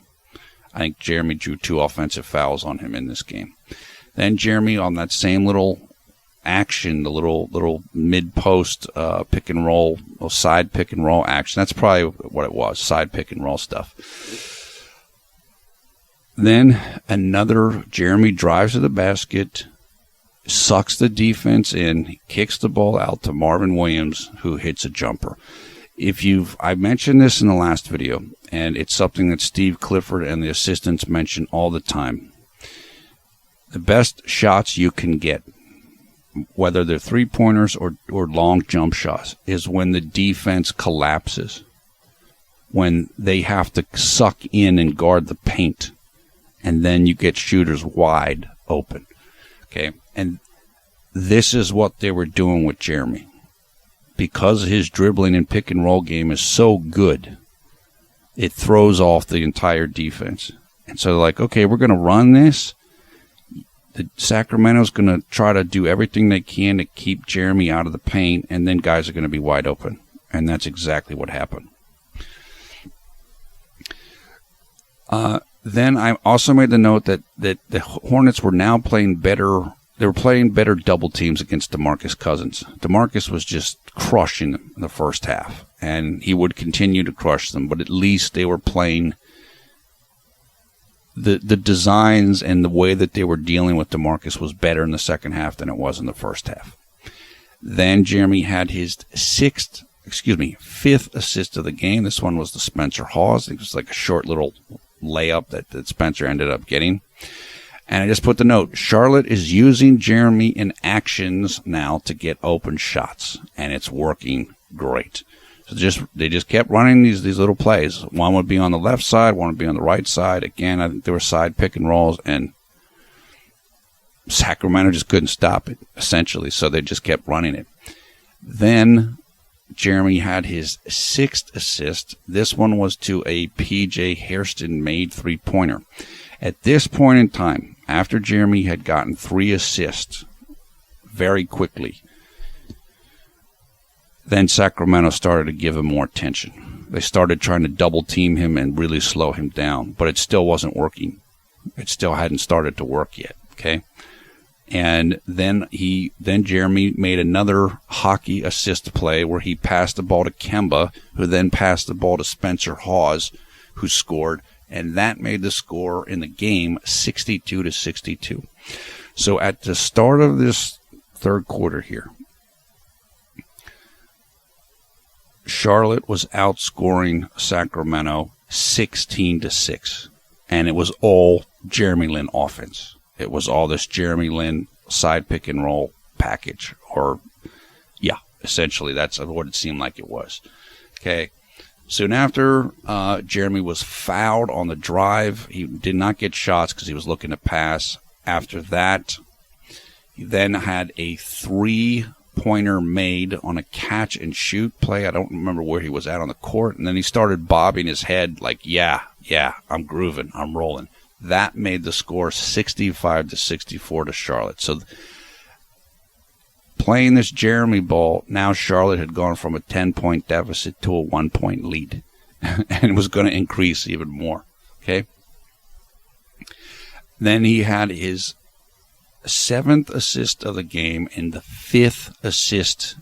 I think Jeremy drew 2 offensive fouls on him in this game. Then Jeremy, on that same little action, the little mid-post pick and roll, or side pick and roll action, that's probably what it was, side pick and roll stuff. Then another Jeremy drives to the basket, sucks the defense in, kicks the ball out to Marvin Williams, who hits a jumper. I mentioned this in the last video, and it's something that Steve Clifford and the assistants mention all the time. The best shots you can get, whether they're three-pointers or long jump shots, is when the defense collapses, when they have to suck in and guard the paint, and then you get shooters wide open. Okay, and this is what they were doing with Jeremy. Because his dribbling and pick and roll game is so good, it throws off the entire defense. And so they're like, okay, we're going to run this. Sacramento's going to try to do everything they can to keep Jeremy out of the paint, and then guys are going to be wide open. And that's exactly what happened. Then I also made the note that the Hornets were now playing better. They were playing better double teams against DeMarcus Cousins. DeMarcus was just crushing them in the first half, and he would continue to crush them, but at least they were playing the designs, and the way that they were dealing with DeMarcus was better in the second half than it was in the first half. Then Jeremy had his fifth assist of the game. This one was the Spencer Hawes. It was like a short little layup that Spencer ended up getting. And I just put the note, Charlotte is using Jeremy in actions now to get open shots, and it's working great. So they just kept running these little plays. One would be on the left side, one would be on the right side. Again, I think there were side pick and rolls, and Sacramento just couldn't stop it, essentially. So they just kept running it. Then Jeremy had his 6th assist. This one was to a P.J. Hairston-made three-pointer. At this point in time, after Jeremy had gotten 3 assists very quickly, then Sacramento started to give him more attention. They started trying to double team him and really slow him down, but it still wasn't working. It still hadn't started to work yet, okay? And then Jeremy made another hockey assist play where he passed the ball to Kemba, who then passed the ball to Spencer Hawes, who scored, and that made the score in the game 62-62. So at the start of this third quarter here, Charlotte was outscoring Sacramento 16-6, and it was all JLin offense. It was all this JLin side pick and roll package, or yeah, essentially that's what it seemed like it was. Okay. Soon after, Jeremy was fouled on the drive. He did not get shots because he was looking to pass. After that, he then had a three-pointer made on a catch-and-shoot play. I don't remember where he was at on the court. And then he started bobbing his head like, yeah, I'm grooving, I'm rolling. That made the score 65-64 to Charlotte. So playing this Jeremy ball, now Charlotte had gone from a 10-point deficit to a 1-point lead. And it was going to increase even more. Okay? Then he had his 7th assist of the game and the 5th assist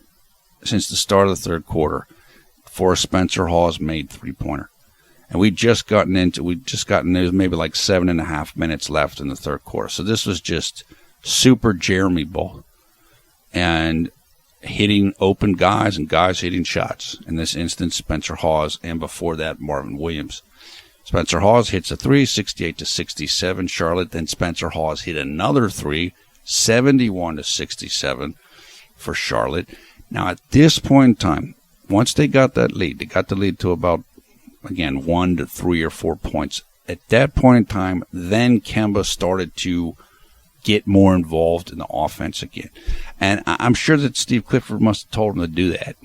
since the start of the third quarter for a Spencer Hawes made three-pointer. And there was maybe like 7.5 minutes left in the third quarter. So this was just super Jeremy ball. And hitting open guys and guys hitting shots. In this instance, Spencer Hawes, and before that, Marvin Williams. Spencer Hawes hits a three, 68-67. Charlotte, then Spencer Hawes hit another three, 71-67 for Charlotte. Now, at this point in time, once they got that lead, they got the lead to about, again, 1 to 3 or 4 points. At that point in time, then Kemba started to get more involved in the offense again. And I'm sure that Steve Clifford must have told him to do that.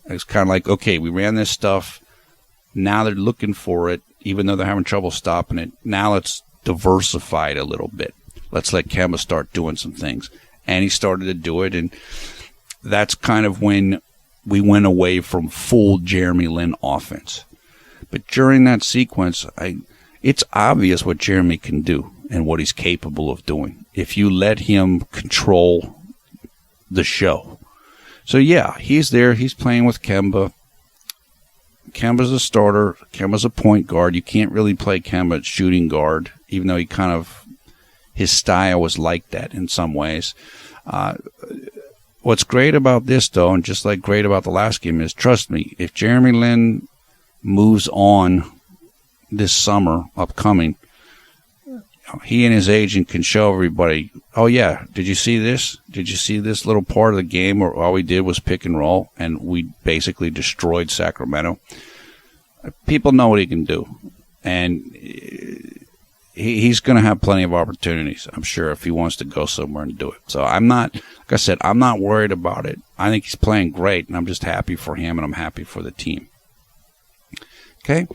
It's kind of like, okay, we ran this stuff. Now they're looking for it, even though they're having trouble stopping it. Now let's diversify it a little bit. Let's let Kemba start doing some things. And he started to do it, and that's kind of when we went away from full JLin offense. But during that sequence, it's obvious what Jeremy can do and what he's capable of doing if you let him control the show. So, yeah, he's there. He's playing with Kemba. Kemba's a starter. Kemba's a point guard. You can't really play Kemba at shooting guard, even though his style was like that in some ways. What's great about this, though, and just like great about the last game, is, trust me, if JLin moves on this summer upcoming, he and his agent can show everybody, oh, yeah, did you see this? Did you see this little part of the game where all we did was pick and roll and we basically destroyed Sacramento? People know what he can do. And he's going to have plenty of opportunities, I'm sure, if he wants to go somewhere and do it. So I'm not, like I said, I'm not worried about it. I think he's playing great, and I'm just happy for him, and I'm happy for the team. Okay?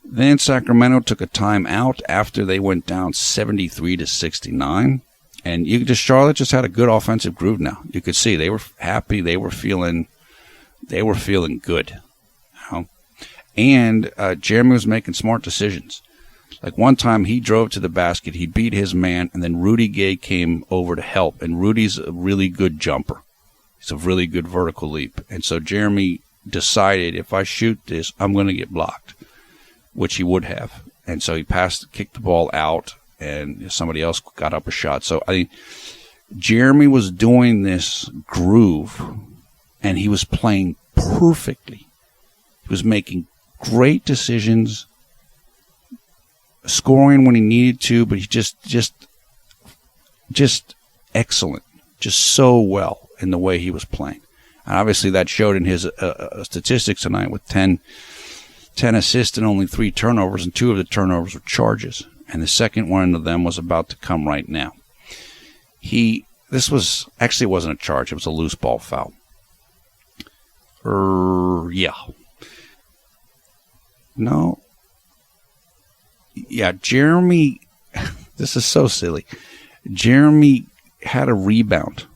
Then Sacramento took a timeout after they went down 73-69, and Charlotte just had a good offensive groove now. You could see they were happy, they were feeling good, and Jeremy was making smart decisions. Like one time, he drove to the basket, he beat his man, and then Rudy Gay came over to help, and Rudy's a really good jumper. He's a really good vertical leap, and so Jeremy decided, if I shoot this, I'm going to get blocked, which he would have. And so he kicked the ball out, and somebody else got up a shot. So I think Jeremy was doing this groove, and he was playing perfectly. He was making great decisions, scoring when he needed to, but he just excellent, just so well in the way he was playing. And obviously that showed in his statistics tonight with 10 assists and only 3 turnovers, and 2 of the turnovers were charges. And the second one of them was about to come right now. It wasn't a charge, it was a loose ball foul. Yeah. No. Yeah, Jeremy, this is so silly. Jeremy had a rebound,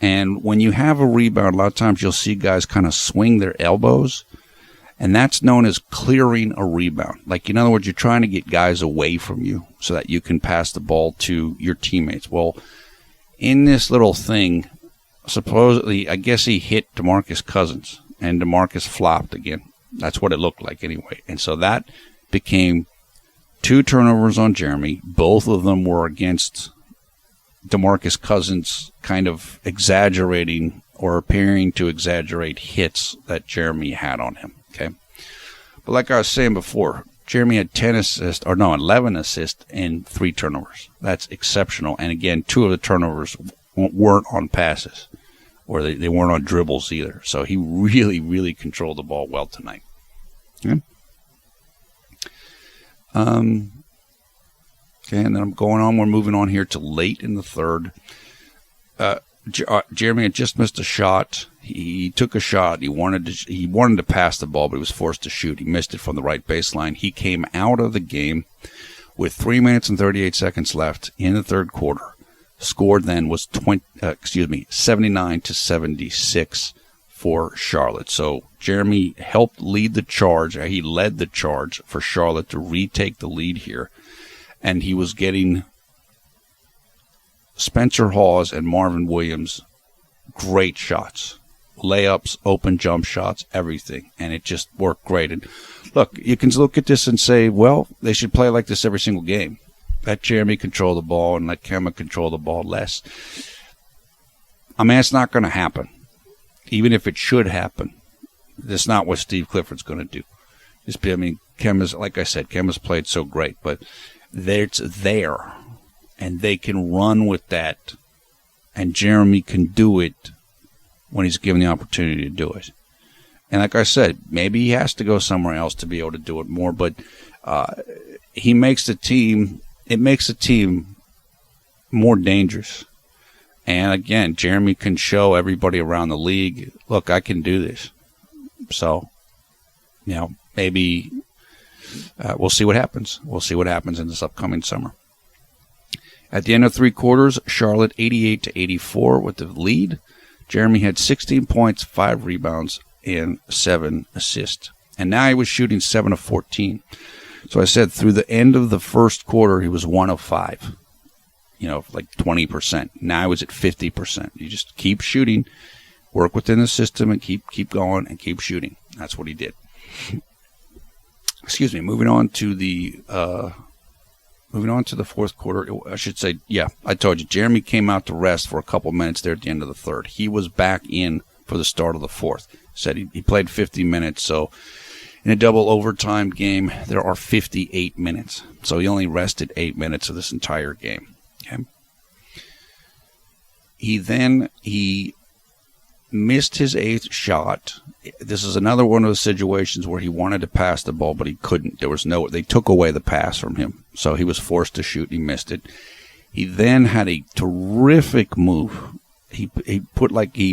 And when you have a rebound, a lot of times you'll see guys kind of swing their elbows, and that's known as clearing a rebound. Like, in other words, you're trying to get guys away from you so that you can pass the ball to your teammates. Well, in this little thing, supposedly, I guess he hit DeMarcus Cousins, and DeMarcus flopped again. That's what it looked like anyway. And so that became 2 turnovers on Jeremy. Both of them were against DeMarcus Cousins, kind of exaggerating or appearing to exaggerate hits that Jeremy had on him. Okay, but like I was saying before, Jeremy had 11 assists and 3 turnovers. That's exceptional. And again, 2 of the turnovers weren't on passes, or they weren't on dribbles either. So he really, really controlled the ball well tonight. Okay. Okay, and then I'm going on. We're moving on here to late in the third. Jeremy had just missed a shot. He took a shot. He wanted to pass the ball, but he was forced to shoot. He missed it from the right baseline. He came out of the game with 3 minutes and 38 seconds left in the third quarter. Scored then was 79-76 for Charlotte. So Jeremy helped lead the charge. He led the charge for Charlotte to retake the lead here. And he was getting Spencer Hawes and Marvin Williams great shots. Layups, open jump shots, everything. And it just worked great. And look, you can look at this and say, well, they should play like this every single game. Let Jeremy control the ball and let Kemba control the ball less. I mean, it's not going to happen. Even if it should happen, that's not what Steve Clifford's going to do. Kemba's, like I said, Kemba's played so great, but it's there, and they can run with that, and Jeremy can do it when he's given the opportunity to do it. And like I said, maybe he has to go somewhere else to be able to do it more, but he makes the team, it makes the team more dangerous. And again, Jeremy can show everybody around the league, look, I can do this. So, maybe we'll see what happens. We'll see what happens in this upcoming summer. At the end of 3 quarters, Charlotte 88-84 with the lead. Jeremy had 16 points, 5 rebounds, and 7 assists. And now he was shooting 7 of 14. So I said through the end of the first quarter, he was 1 of 5. Like 20%. Now he was at 50%. You just keep shooting, work within the system, and keep going and keep shooting. That's what he did. Excuse me. Moving on to the fourth quarter. I should say, I told you, Jeremy came out to rest for a couple minutes there at the end of the third. He was back in for the start of the fourth. Said he played 50 minutes. So in a double overtime game, there are 58 minutes. So he only rested 8 minutes of this entire game. Okay. He missed his 8th shot. This is another one of those situations where he wanted to pass the ball, but he couldn't. They took away the pass from him. So he was forced to shoot. He missed it. He then had a terrific move. He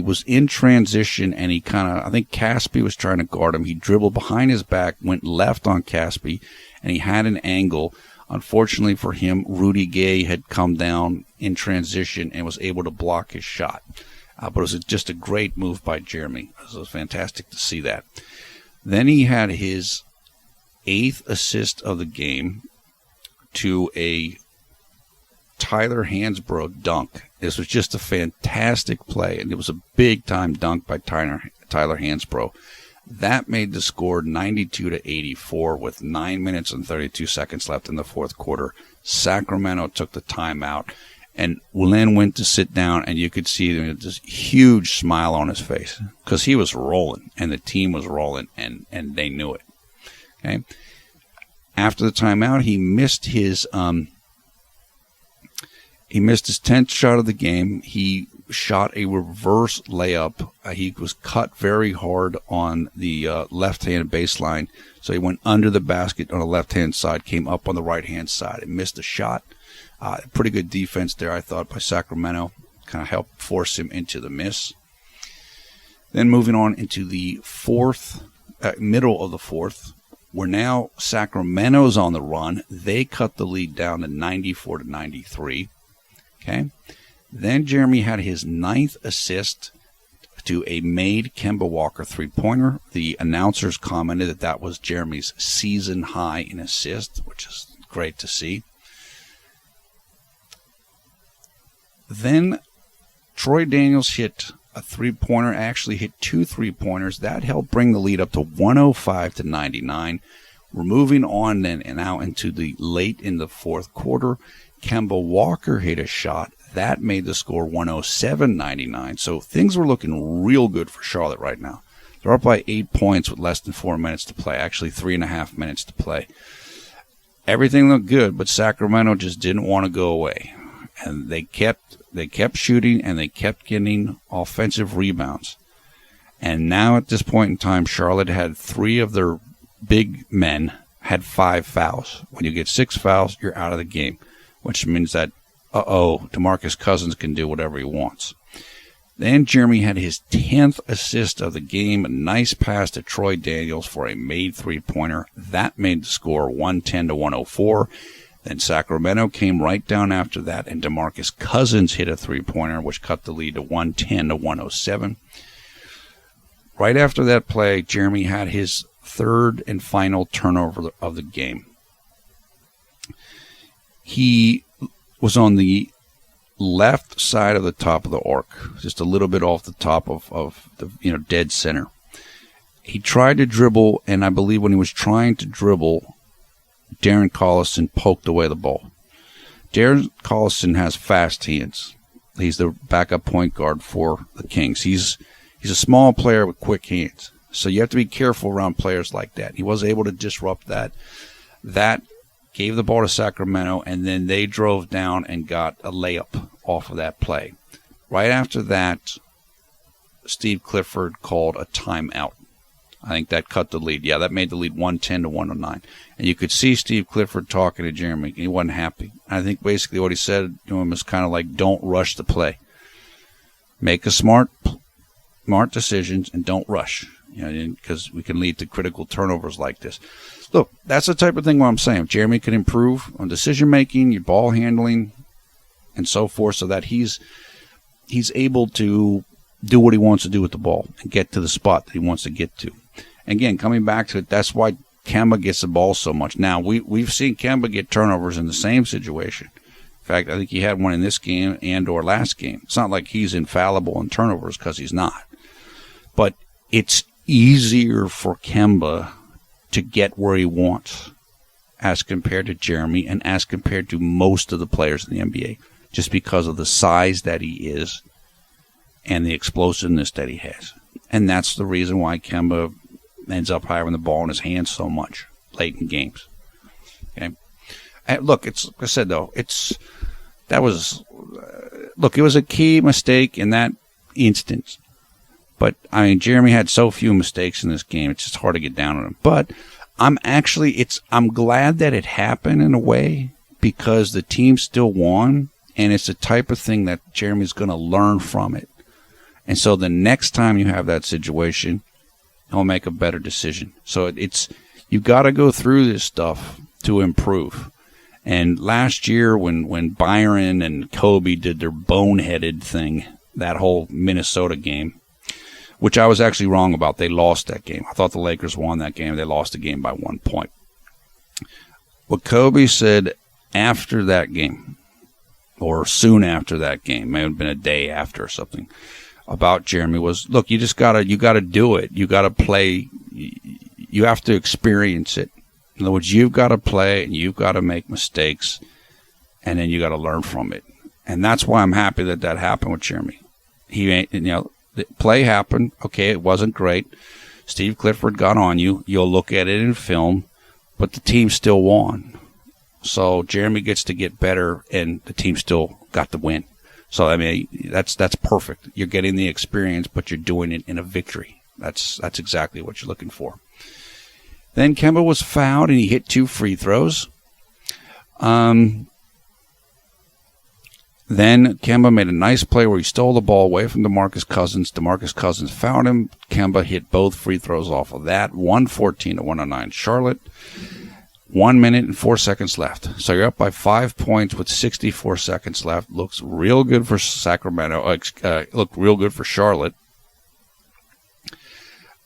was in transition, and he I think Caspi was trying to guard him. He dribbled behind his back, went left on Caspi, and he had an angle. Unfortunately for him, Rudy Gay had come down in transition and was able to block his shot. But it was just a great move by Jeremy. It was fantastic to see that. Then he had his 8th assist of the game to a Tyler Hansbrough dunk. This was just a fantastic play, and it was a big-time dunk by Tyler Hansbrough. That made the score 92-84 with 9 minutes and 32 seconds left in the fourth quarter. Sacramento took the timeout, and Lin went to sit down, and you could see this huge smile on his face because he was rolling, and the team was rolling, and they knew it. Okay. After the timeout, he missed his 10th shot of the game. He shot a reverse layup. He was cut very hard on the left-hand baseline, so he went under the basket on the left-hand side, came up on the right-hand side, and missed a shot. Pretty good defense there, I thought, by Sacramento. Kind of helped force him into the miss. Then moving on into the middle of the fourth, where now Sacramento's on the run. They cut the lead down to 94-93. Okay. Then Jeremy had his 9th assist to a made Kemba Walker three-pointer. The announcers commented that that was Jeremy's season high in assists, which is great to see. Then Troy Daniels hit a three-pointer, actually hit 2 three-pointers. That helped bring the lead up to 105-99. We're moving on then and now into the late in the fourth quarter. Kemba Walker hit a shot. That made the score 107-99. So things were looking real good for Charlotte right now. They're up by 8 points with less than 4 minutes to play. Actually, 3.5 minutes to play. Everything looked good, but Sacramento just didn't want to go away. And they kept shooting, and they kept getting offensive rebounds. And now at this point in time, Charlotte had 3 of their big men had 5 fouls. When you get 6 fouls, you're out of the game, which means that, DeMarcus Cousins can do whatever he wants. Then Jeremy had his 10th assist of the game, a nice pass to Troy Daniels for a made three-pointer. That made the score 110-104. Then Sacramento came right down after that, and DeMarcus Cousins hit a three-pointer, which cut the lead to 110-107. Right after that play, Jeremy had his 3rd and final turnover of the game. He was on the left side of the top of the arc, just a little bit off the top of the dead center. He tried to dribble, and I believe when he was trying to dribble, Darren Collison poked away the ball. Darren Collison has fast hands. He's the backup point guard for the Kings. He's a small player with quick hands. So you have to be careful around players like that. He was able to disrupt that. That gave the ball to Sacramento, and then they drove down and got a layup off of that play. Right after that, Steve Clifford called a timeout. I think that cut the lead. Yeah, that made the lead 110-109. And you could see Steve Clifford talking to Jeremy. He wasn't happy. I think basically what he said to him was kind of like, don't rush the play. Make a smart decisions and don't rush. Because we can lead to critical turnovers like this. Look, that's the type of thing what I'm saying. If Jeremy can improve on decision-making, your ball handling, and so forth, so that he's able to do what he wants to do with the ball and get to the spot that he wants to get to. Again, coming back to it, that's why Kemba gets the ball so much. Now, we've seen Kemba get turnovers in the same situation. In fact, I think he had one in this game and or last game. It's not like he's infallible in turnovers, because he's not. But it's easier for Kemba to get where he wants as compared to Jeremy and as compared to most of the players in the NBA, just because of the size that he is and the explosiveness that he has. And that's the reason why Kemba ends up having the ball in his hands so much late in games. Okay. And look, it's like I said though, it was a key mistake in that instance. But, I mean, Jeremy had so few mistakes in this game, it's just hard to get down on him. But I'm glad that it happened in a way, because the team still won, and it's the type of thing that Jeremy's going to learn from it. And so the next time you have that situation, he'll make a better decision. So you got to go through this stuff to improve. And last year when Byron and Kobe did their boneheaded thing, that whole Minnesota game, which I was actually wrong about. They lost that game. I thought the Lakers won that game. They lost the game by 1 point. What Kobe said after that game, or soon after that game, may have been a day after or something, about Jeremy was, look, you gotta do it. You gotta play. You have to experience it. In other words, you've got to play and you've got to make mistakes, and then you got to learn from it. And that's why I'm happy that happened with Jeremy. The play happened. Okay, it wasn't great. Steve Clifford got on you. You'll look at it in film, but the team still won. So Jeremy gets to get better, and the team still got the win. So I mean, that's perfect. You're getting the experience, but you're doing it in a victory. That's exactly what you're looking for. Then Kemba was fouled, and he hit 2 free throws. Then Kemba made a nice play where he stole the ball away from DeMarcus Cousins. DeMarcus Cousins fouled him. Kemba hit both free throws off of that. 114-109 Charlotte. 1 minute and 4 seconds left. So you're up by 5 points with 64 seconds left. Looks real good for Sacramento. Looked real good for Charlotte.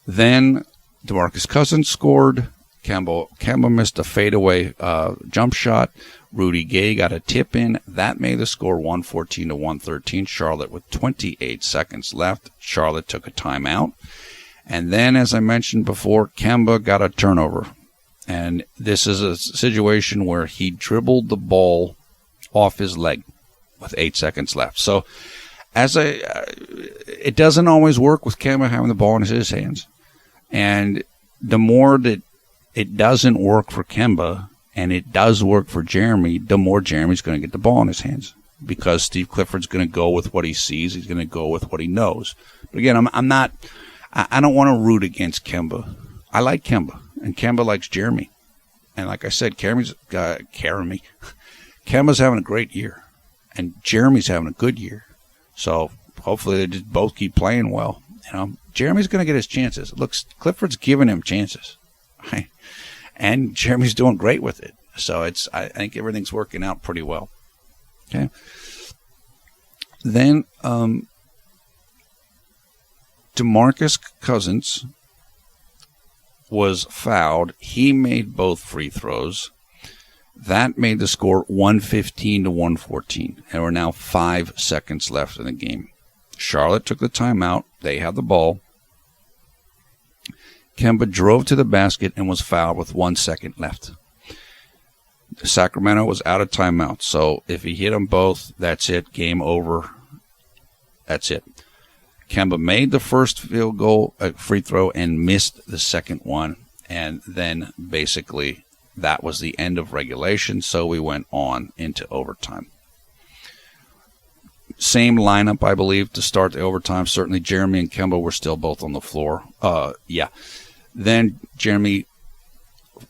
Then DeMarcus Cousins scored. Kemba missed a fadeaway jump shot. Rudy Gay got a tip in. That made the score 114 to 113. Charlotte with 28 seconds left. Charlotte took a timeout. And then, as I mentioned before, Kemba got a turnover. And this is a situation where he dribbled the ball off his leg with 8 seconds left. So, it doesn't always work with Kemba having the ball in his hands. And the more that it doesn't work for Kemba and it does work for Jeremy, the more Jeremy's going to get the ball in his hands, because Steve Clifford's going to go with what he sees. He's going to go with what he knows. But again, I don't want to root against Kemba. I like Kemba, and Kemba likes Jeremy. And like I said, Kemba's having a great year, and Jeremy's having a good year. So hopefully they just both keep playing well. Jeremy's going to get his chances. Look, Clifford's giving him chances, right? And Jeremy's doing great with it. So I think everything's working out pretty well. Okay. Then DeMarcus Cousins was fouled. He made both free throws. That made the score 115 to 114. And we're now 5 seconds left in the game. Charlotte took the timeout. They had the ball. Kemba drove to the basket and was fouled with 1 second left. Sacramento was out of timeout. So if he hit them both, that's it. Game over. That's it. Kemba made the first field goal, free throw, and missed the second one. And then basically that was the end of regulation. So we went on into overtime. Same lineup, I believe, to start the overtime. Certainly Jeremy and Kemba were still both on the floor. Then Jeremy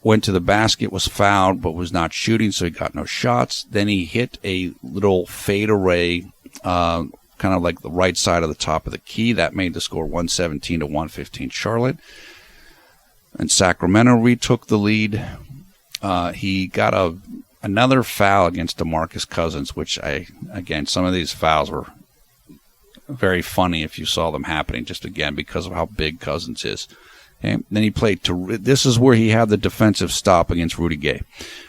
went to the basket, was fouled, but was not shooting, so he got no shots. Then he hit a little fade array, kind of like the right side of the top of the key. That made the score 117 to 115 Charlotte. And Sacramento retook the lead. He got another foul against DeMarcus Cousins, which some of these fouls were very funny if you saw them happening, just again because of how big Cousins is. Okay. Then he played this is where he had the defensive stop against Rudy Gay.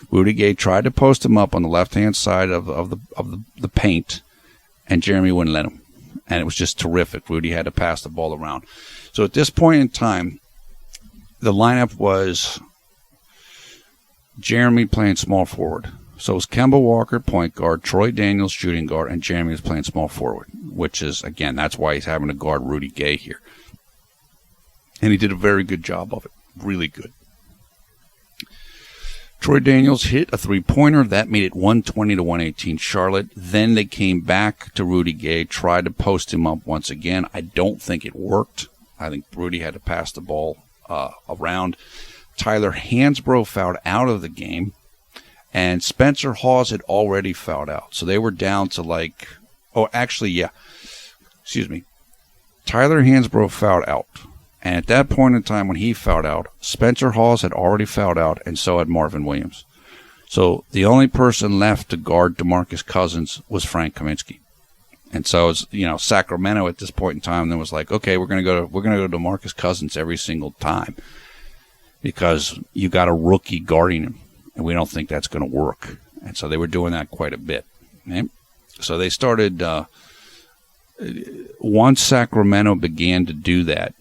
Rudy Gay tried to post him up on the left-hand side of the paint, and Jeremy wouldn't let him. And it was just terrific. Rudy had to pass the ball around. So at this point in time, the lineup was Jeremy playing small forward. So it was Kemba Walker, point guard, Troy Daniels, shooting guard, and Jeremy was playing small forward, which is, again, that's why he's having to guard Rudy Gay here. And he did a very good job of it. Really good. Troy Daniels hit a three-pointer. That made it 120 to 118 Charlotte. Then they came back to Rudy Gay, tried to post him up once again. I don't think it worked. I think Rudy had to pass the ball around. Tyler Hansbrough fouled out of the game, and Spencer Hawes had already fouled out. So they were down to Tyler Hansbrough fouled out. And at that point in time when he fouled out, Spencer Hawes had already fouled out, and so had Marvin Williams. So the only person left to guard DeMarcus Cousins was Frank Kaminsky. And so it's, Sacramento at this point in time then was like, okay, we're gonna go to DeMarcus Cousins every single time, because you got a rookie guarding him, and we don't think that's going to work. And so they were doing that quite a bit. Okay? So they started, once Sacramento began to do that,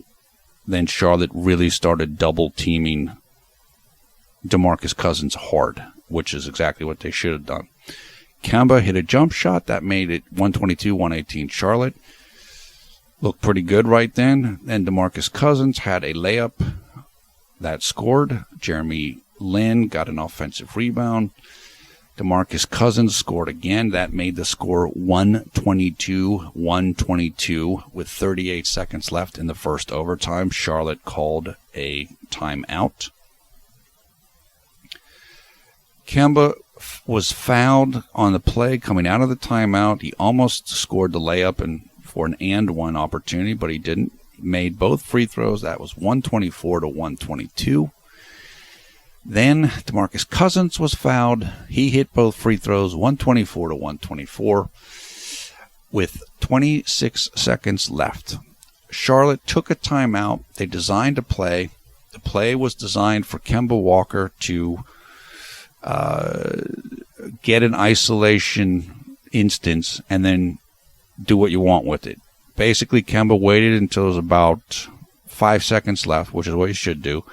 then Charlotte really started double-teaming DeMarcus Cousins hard, which is exactly what they should have done. Kemba hit a jump shot. That made it 122-118 Charlotte. Looked pretty good right then. Then DeMarcus Cousins had a layup that scored. JLin got an offensive rebound. DeMarcus Cousins scored again. That made the score 122-122 with 38 seconds left in the first overtime. Charlotte called a timeout. Kemba was fouled on the play coming out of the timeout. He almost scored the layup for an and-one opportunity, but he didn't. He made both free throws. That was 124 to 122. Then DeMarcus Cousins was fouled. He hit both free throws, 124 to 124, with 26 seconds left. Charlotte took a timeout. They designed a play. The play was designed for Kemba Walker to get an isolation instance and then do what you want with it. Basically, Kemba waited until it was about 5 seconds left, which is what you should do.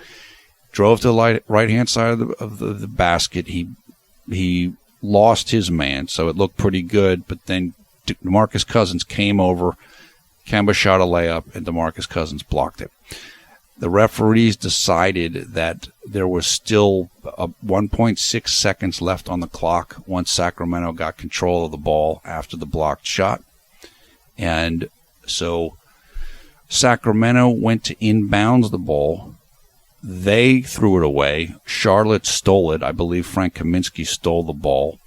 Drove to the right-hand side of the basket. He lost his man, so it looked pretty good. But then DeMarcus Cousins came over. Kemba shot a layup, and DeMarcus Cousins blocked it. The referees decided that there was still 1.6 seconds left on the clock once Sacramento got control of the ball after the blocked shot. And so Sacramento went to inbounds the ball. They threw it away. Charlotte stole it. I believe Frank Kaminsky stole the ball.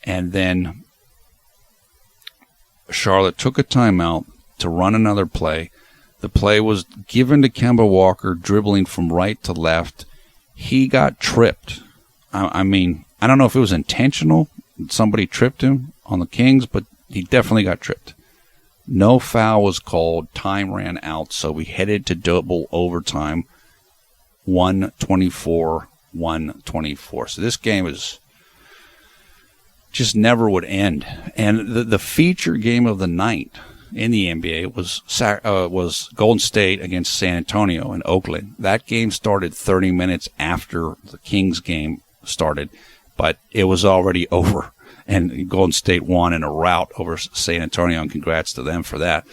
And then Charlotte took a timeout to run another play. The play was given to Kemba Walker, dribbling from right to left. He got tripped. I mean, I don't know if it was intentional. Somebody tripped him on the Kings, but he definitely got tripped. No foul was called. Time ran out, so we headed to double overtime. 124. So this game is just never would end. And the feature game of the night in the NBA was Golden State against San Antonio in Oakland. That game started 30 minutes after the Kings game started, but it was already over. And Golden State won in a rout over San Antonio, and congrats to them for that.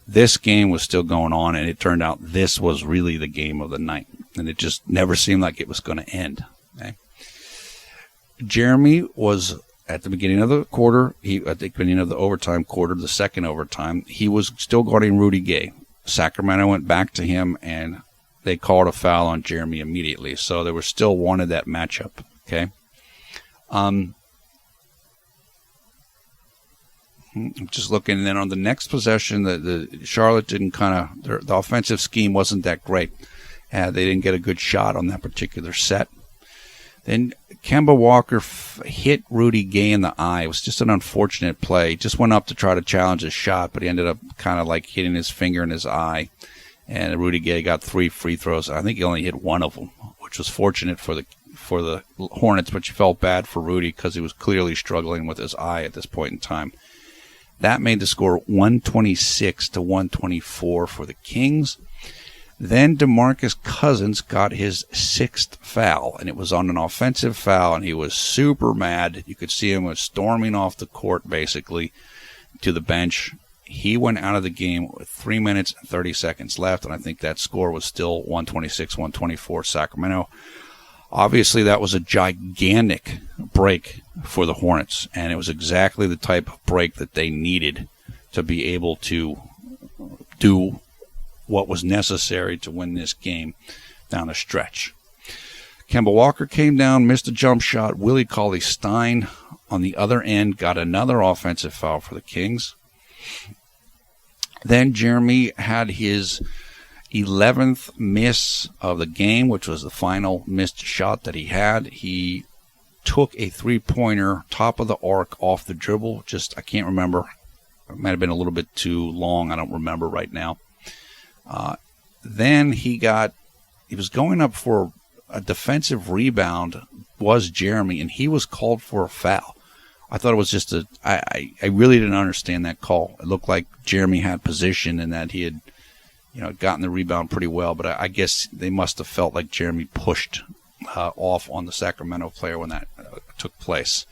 This game was still going on, and it turned out this was really the game of the night. And it just never seemed like it was going to end. Okay? Jeremy was at the beginning of the quarter, at the beginning of the overtime quarter, the second overtime, he was still guarding Rudy Gay. Sacramento went back to him, and they called a foul on Jeremy immediately. So they were still wanted that matchup. Okay. I'm just looking, and then on the next possession, the Charlotte didn't the offensive scheme wasn't that great. They didn't get a good shot on that particular set. Then Kemba Walker hit Rudy Gay in the eye. It was just an unfortunate play. He just went up to try to challenge his shot, but he ended up kind of like hitting his finger in his eye. And Rudy Gay got 3 free throws. I think he only hit one of them, which was fortunate for the Hornets, but you felt bad for Rudy because he was clearly struggling with his eye at this point in time. That made the score 126 to 124 for the Kings. Then DeMarcus Cousins got his 6th foul, and it was on an offensive foul, and he was super mad. You could see him was storming off the court, basically, to the bench. He went out of the game with 3 minutes and 30 seconds left, and I think that score was still 126-124 Sacramento. Obviously, that was a gigantic break for the Hornets, and it was exactly the type of break that they needed to be able to do what was necessary to win this game down the stretch. Kemba Walker came down, missed a jump shot. Willie Cauley-Stein on the other end got another offensive foul for the Kings. Then Jeremy had his 11th miss of the game, which was the final missed shot that he had. He took a three-pointer top of the arc off the dribble. I can't remember. It might have been a little bit too long. I don't remember right now. Then he was going up for a defensive rebound, was Jeremy, and he was called for a foul. I thought it was just I really didn't understand that call. It looked like Jeremy had position and that he had gotten the rebound pretty well, but I guess they must have felt like Jeremy pushed off on the Sacramento player when that took place.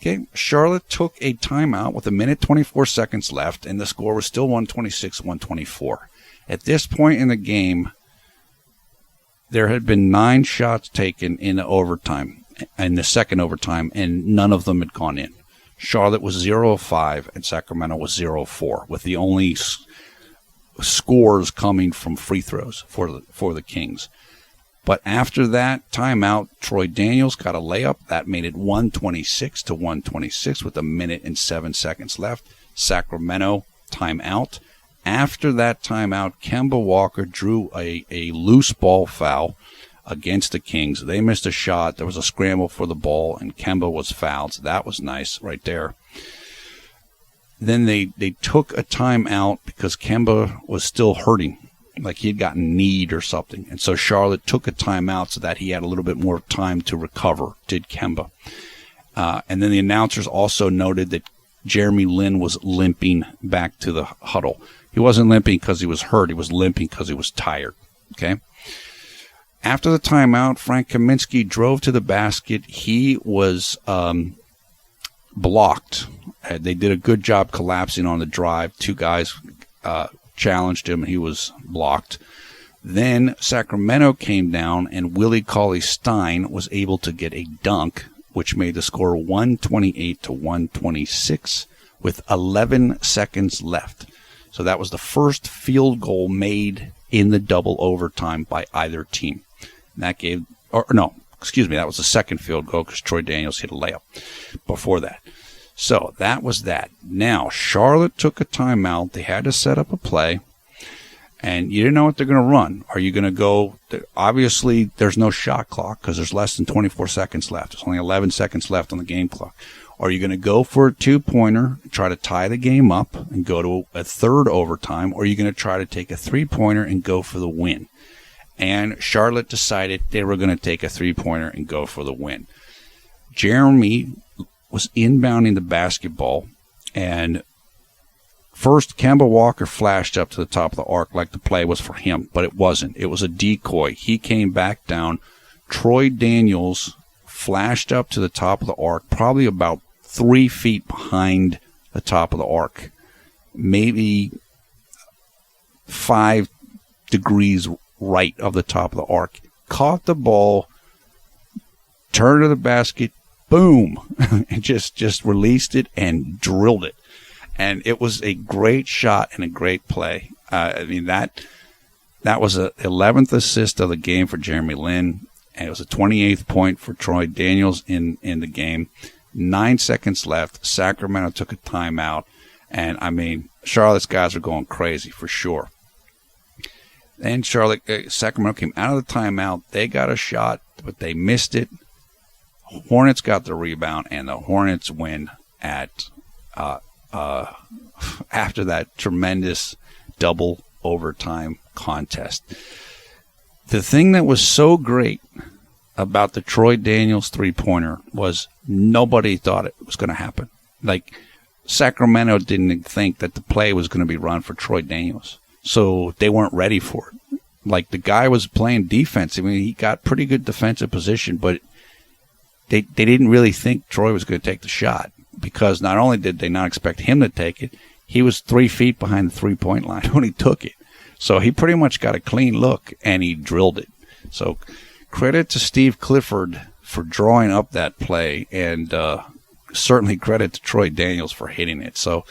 Okay, Charlotte took a timeout with 1:24 seconds left, and the score was still 126-124. At this point in the game, there had been 9 shots taken in the second overtime, and none of them had gone in. Charlotte was 0 of 5, and Sacramento was 0 of 4, with the only scores coming from free throws for the Kings. But after that timeout, Troy Daniels got a layup. That made it 126-126 with 1:07 seconds left. Sacramento timeout. After that timeout, Kemba Walker drew a loose ball foul. against the Kings. They missed a shot. There was a scramble for the ball, and Kemba was fouled. So that was nice right there. Then they took a timeout because Kemba was still hurting, like he had gotten kneed or something. And so Charlotte took a timeout so that he had a little bit more time to recover, did Kemba. And then the announcers also noted that JLin was limping back to the huddle. He wasn't limping because he was hurt. He was limping because he was tired. Okay. After the timeout, Frank Kaminsky drove to the basket. He was blocked. They did a good job collapsing on the drive. Two guys challenged him. He was blocked. Then Sacramento came down, and Willie Cauley-Stein was able to get a dunk, which made the score 128 to 126 with 11 seconds left. So that was the first field goal made in the double overtime by either team. And that gave, that was the second field goal because Troy Daniels hit a layup before that. So that was that. Now, Charlotte took a timeout. They had to set up a play, and you didn't know what they're going to run. Are you going to go? Obviously, there's no shot clock because there's less than 24 seconds left. There's only 11 seconds left on the game clock. Are you going to go for a two-pointer, try to tie the game up and go to a third overtime, or are you going to try to take a three-pointer and go for the win? And Charlotte decided they were going to take a three-pointer and go for the win. Jeremy was inbounding the basketball, and first Kemba Walker flashed up to the top of the arc like the play was for him, but it wasn't. It was a decoy. He came back down. Troy Daniels flashed up to the top of the arc, probably about 3 feet behind the top of the arc, maybe 5 degrees right of the top of the arc. Caught the ball, turned to the basket, boom, and just released it and drilled it. And it was a great shot and a great play. That was the 11th assist of the game for JLin, and it was a 28th point for Troy Daniels in the game. 9 seconds left. Sacramento took a timeout, and Charlotte's guys are going crazy for sure. Then Sacramento came out of the timeout. They got a shot, but they missed it. Hornets got the rebound, and the Hornets win at after that tremendous double overtime contest. The thing that was so great about the Troy Daniels three-pointer was nobody thought it was going to happen. Like, Sacramento didn't think that the play was going to be run for Troy Daniels, so they weren't ready for it. Like, the guy was playing defense. He got pretty good defensive position, but they didn't really think Troy was going to take the shot, because not only did they not expect him to take it, he was 3 feet behind the three-point line when he took it. So he pretty much got a clean look, and he drilled it. So credit to Steve Clifford for drawing up that play, and certainly credit to Troy Daniels for hitting it. So,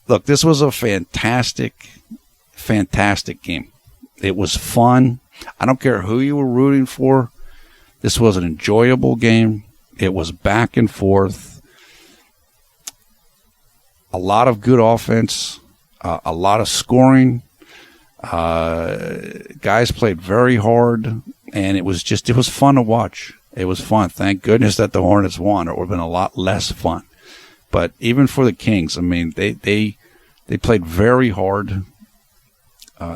look, this was a fantastic game. It was fun. I don't care who you were rooting for. This was an enjoyable game. It was back and forth. A lot of good offense, a lot of scoring. Guys played very hard, and it was fun to watch. It was fun. Thank goodness that the Hornets won. It would have been a lot less fun. But even for the Kings, they played very hard.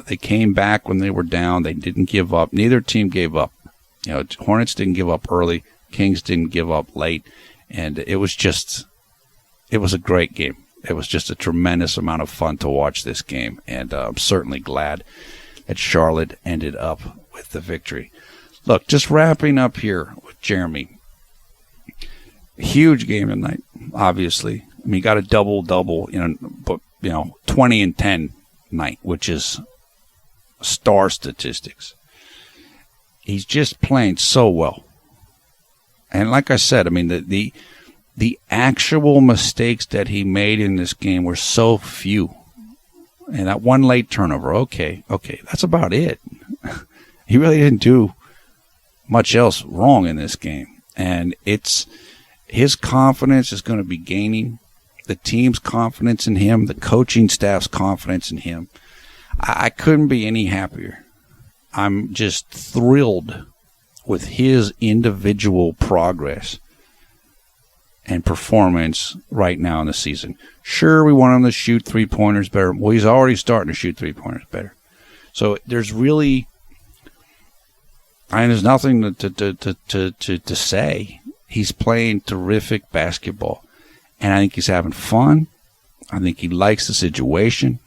They came back when they were down. They didn't give up. Neither team gave up. Hornets didn't give up early. Kings didn't give up late. And it was a great game. It was just a tremendous amount of fun to watch this game. And I'm certainly glad that Charlotte ended up with the victory. Look, just wrapping up here with Jeremy. Huge game tonight, obviously. He got a double-double, but 20 and 10 night, which is star statistics. He's just playing so well. And like I said, the actual mistakes that he made in this game were so few. And that one late turnover, okay, that's about it. He really didn't do much else wrong in this game. And his confidence is going to be gaining. The team's confidence in him, the coaching staff's confidence in him. I couldn't be any happier. I'm just thrilled with his individual progress and performance right now in the season. Sure, we want him to shoot three-pointers better. Well, he's already starting to shoot three-pointers better. So there's really, there's nothing to say. He's playing terrific basketball, and I think he's having fun. I think he likes the situation,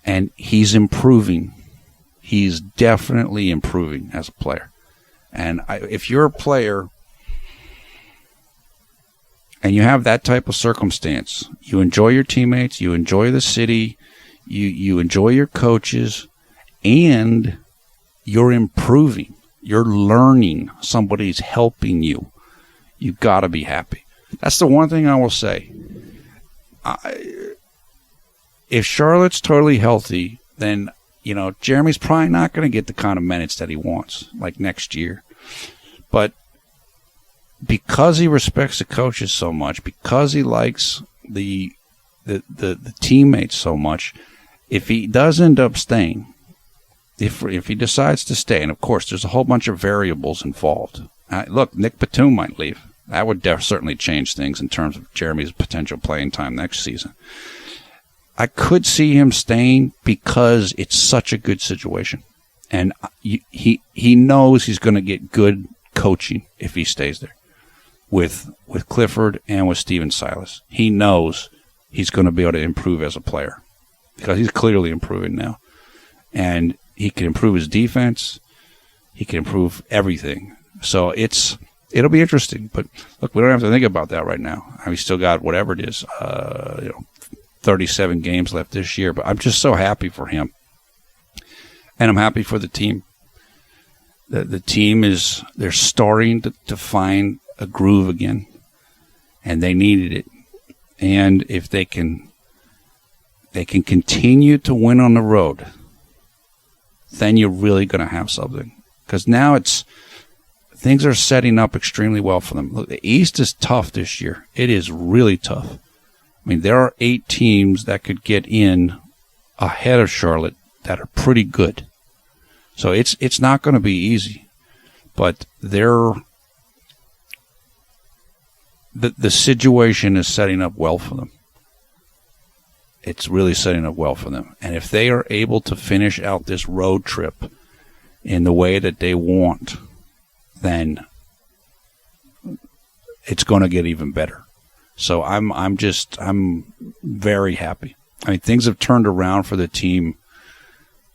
and he's improving. He's definitely improving as a player. And if you're a player and you have that type of circumstance, you enjoy your teammates, you enjoy the city, you enjoy your coaches, and you're improving, you're learning, somebody's helping you, you've got to be happy. That's the one thing I will say. If Charlotte's totally healthy, then, Jeremy's probably not going to get the kind of minutes that he wants, like next year. But because he respects the coaches so much, because he likes the teammates so much, if he does end up staying, if he decides to stay, and of course there's a whole bunch of variables involved. Look, Nick Batum might leave. That would certainly change things in terms of Jeremy's potential playing time next season. I could see him staying because it's such a good situation. And he knows he's going to get good coaching if he stays there with Clifford and with Steven Silas. He knows he's going to be able to improve as a player because he's clearly improving now. And he can improve his defense. He can improve everything. So it'll be interesting. But, look, we don't have to think about that right now. We still got whatever it is, 37 games left this year. But I'm just so happy for him. And I'm happy for the team. The team they're starting to find a groove again. And they needed it. And if they can continue to win on the road, then you're really going to have something. Because now things are setting up extremely well for them. Look, the East is tough this year. It is really tough. I mean, there are 8 teams that could get in ahead of Charlotte that are pretty good. So it's not going to be easy. But the situation is setting up well for them. It's really setting up well for them. And if they are able to finish out this road trip in the way that they want, then it's going to get even better. So I'm very happy. I mean, things have turned around for the team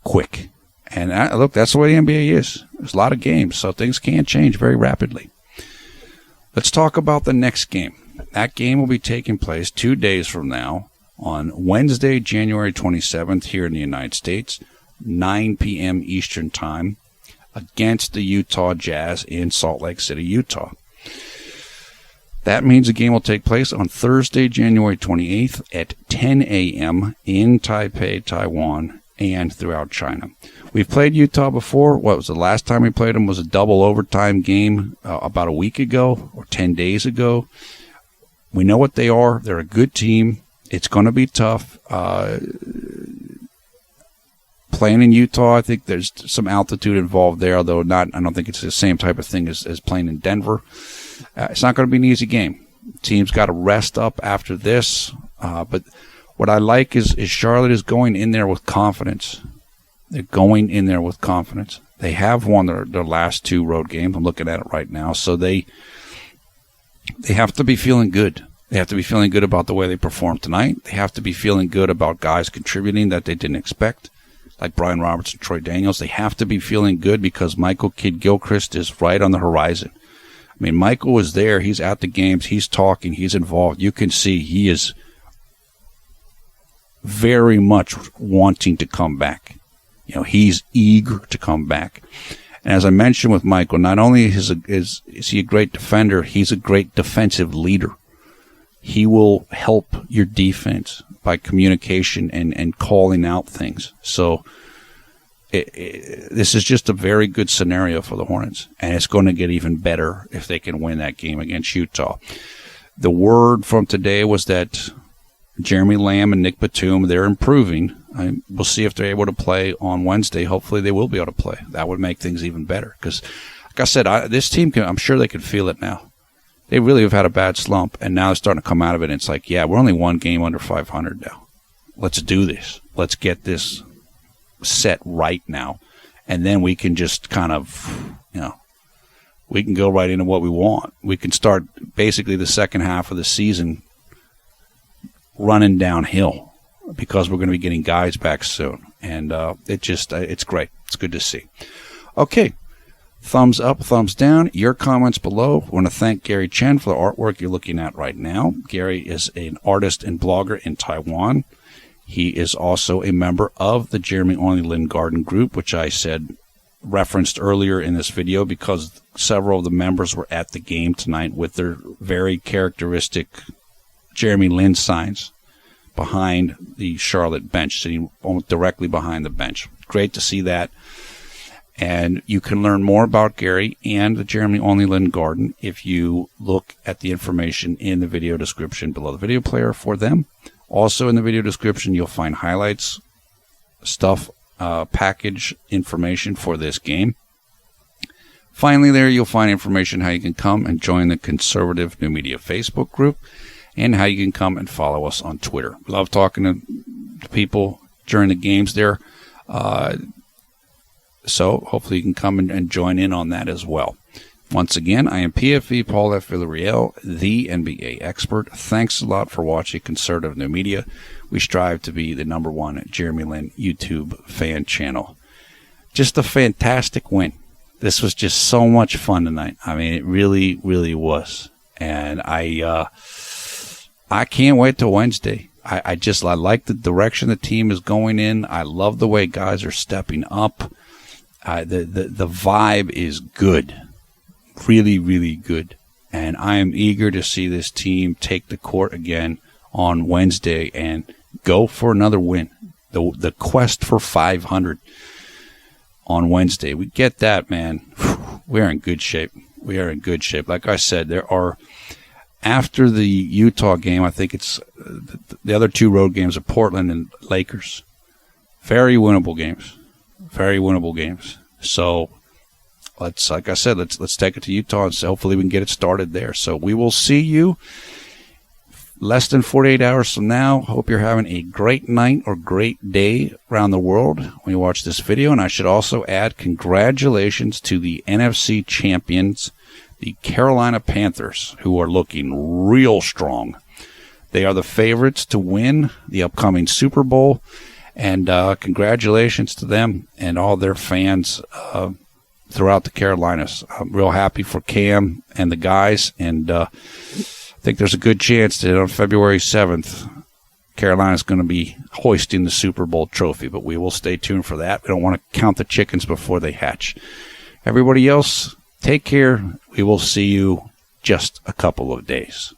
quick. And look, that's the way the NBA is. There's a lot of games, so things can change very rapidly. Let's talk about the next game. That game will be taking place 2 days from now on Wednesday, January 27th here in the United States, 9 p.m. Eastern Time, against the Utah Jazz in Salt Lake City, Utah. That means the game will take place on Thursday, January 28th at 10 a.m. in Taipei, Taiwan, and throughout China. We've played Utah before. What was the last time we played them? Was a double overtime game about a week ago or 10 days ago. We know what they are. They're a good team. It's going to be tough. Playing in Utah, I think there's some altitude involved there, although I don't think it's the same type of thing as playing in Denver. It's not going to be an easy game. Team's got to rest up after this. But what I like is Charlotte is going in there with confidence. They're going in there with confidence. They have won their last 2 road games. I'm looking at it right now. So they have to be feeling good. They have to be feeling good about the way they performed tonight. They have to be feeling good about guys contributing that they didn't expect, like Brian Roberts and Troy Daniels. They have to be feeling good because Michael Kidd-Gilchrist is right on the horizon. I mean, Michael was there. He's at the games. He's talking. He's involved. You can see he is very much wanting to come back. He's eager to come back. And as I mentioned with Michael, not only is he a great defender, he's a great defensive leader. He will help your defense by communication and calling out things. So this is just a very good scenario for the Hornets, and it's going to get even better if they can win that game against Utah. The word from today was that Jeremy Lamb and Nick Batum, they're improving. We'll see if they're able to play on Wednesday. Hopefully they will be able to play. That would make things even better because I like I said, this team I'm sure they can feel it now. They really have had a bad slump, and now they're starting to come out of it. And it's like, yeah, we're only one game under 500 now. Let's do this. Let's get this set right now. And then we can just kind of, we can go right into what we want. We can start basically the second half of the season running downhill because we're going to be getting guys back soon. And it's great. It's good to see. Okay. Thumbs up, thumbs down. Your comments below. I want to thank Gary Chen for the artwork you're looking at right now. Gary is an artist and blogger in Taiwan. He is also a member of the JLin Garden group, which I said referenced earlier in this video because several of the members were at the game tonight with their very characteristic JLin signs behind the Charlotte bench, sitting almost directly behind the bench. Great to see that. And you can learn more about Gary and the JLin Garden if you look at the information in the video description below the video player for them. Also in the video description, you'll find highlights, stuff, package information for this game. Finally, there you'll find information how you can come and join the Conservative New Media Facebook group and how you can come and follow us on Twitter. We love talking to people during the games there. So hopefully you can come and join in on that as well. Once again, I am PFV Paul F. Villarreal, the NBA expert. Thanks a lot for watching Conservative New Media. We strive to be the #1 JLin YouTube fan channel. Just a fantastic win. This was just so much fun tonight. I mean, it really, really was. And I can't wait till Wednesday. I like the direction the team is going in. I love the way guys are stepping up. The vibe is good. Really, really good. And I am eager to see this team take the court again on Wednesday and go for another win. The quest for 500 on Wednesday. We get that, man. We are in good shape. We are in good shape. Like I said, there are, after the Utah game, I think it's the other two road games are Portland and Lakers. Very winnable games. Very winnable games. So let's take it to Utah and hopefully we can get it started there. So we will see you less than 48 hours from now. Hope you're having a great night or great day around the world when you watch this video. And I should also add congratulations to the NFC champions, the Carolina Panthers, who are looking real strong. They are the favorites to win the upcoming Super Bowl. And congratulations to them and all their fans throughout the Carolinas. I'm real happy for Cam and the guys, and I think there's a good chance that on February 7th, Carolina's going to be hoisting the Super Bowl trophy, but we will stay tuned for that. We don't want to count the chickens before they hatch. Everybody else, take care. We will see you just a couple of days.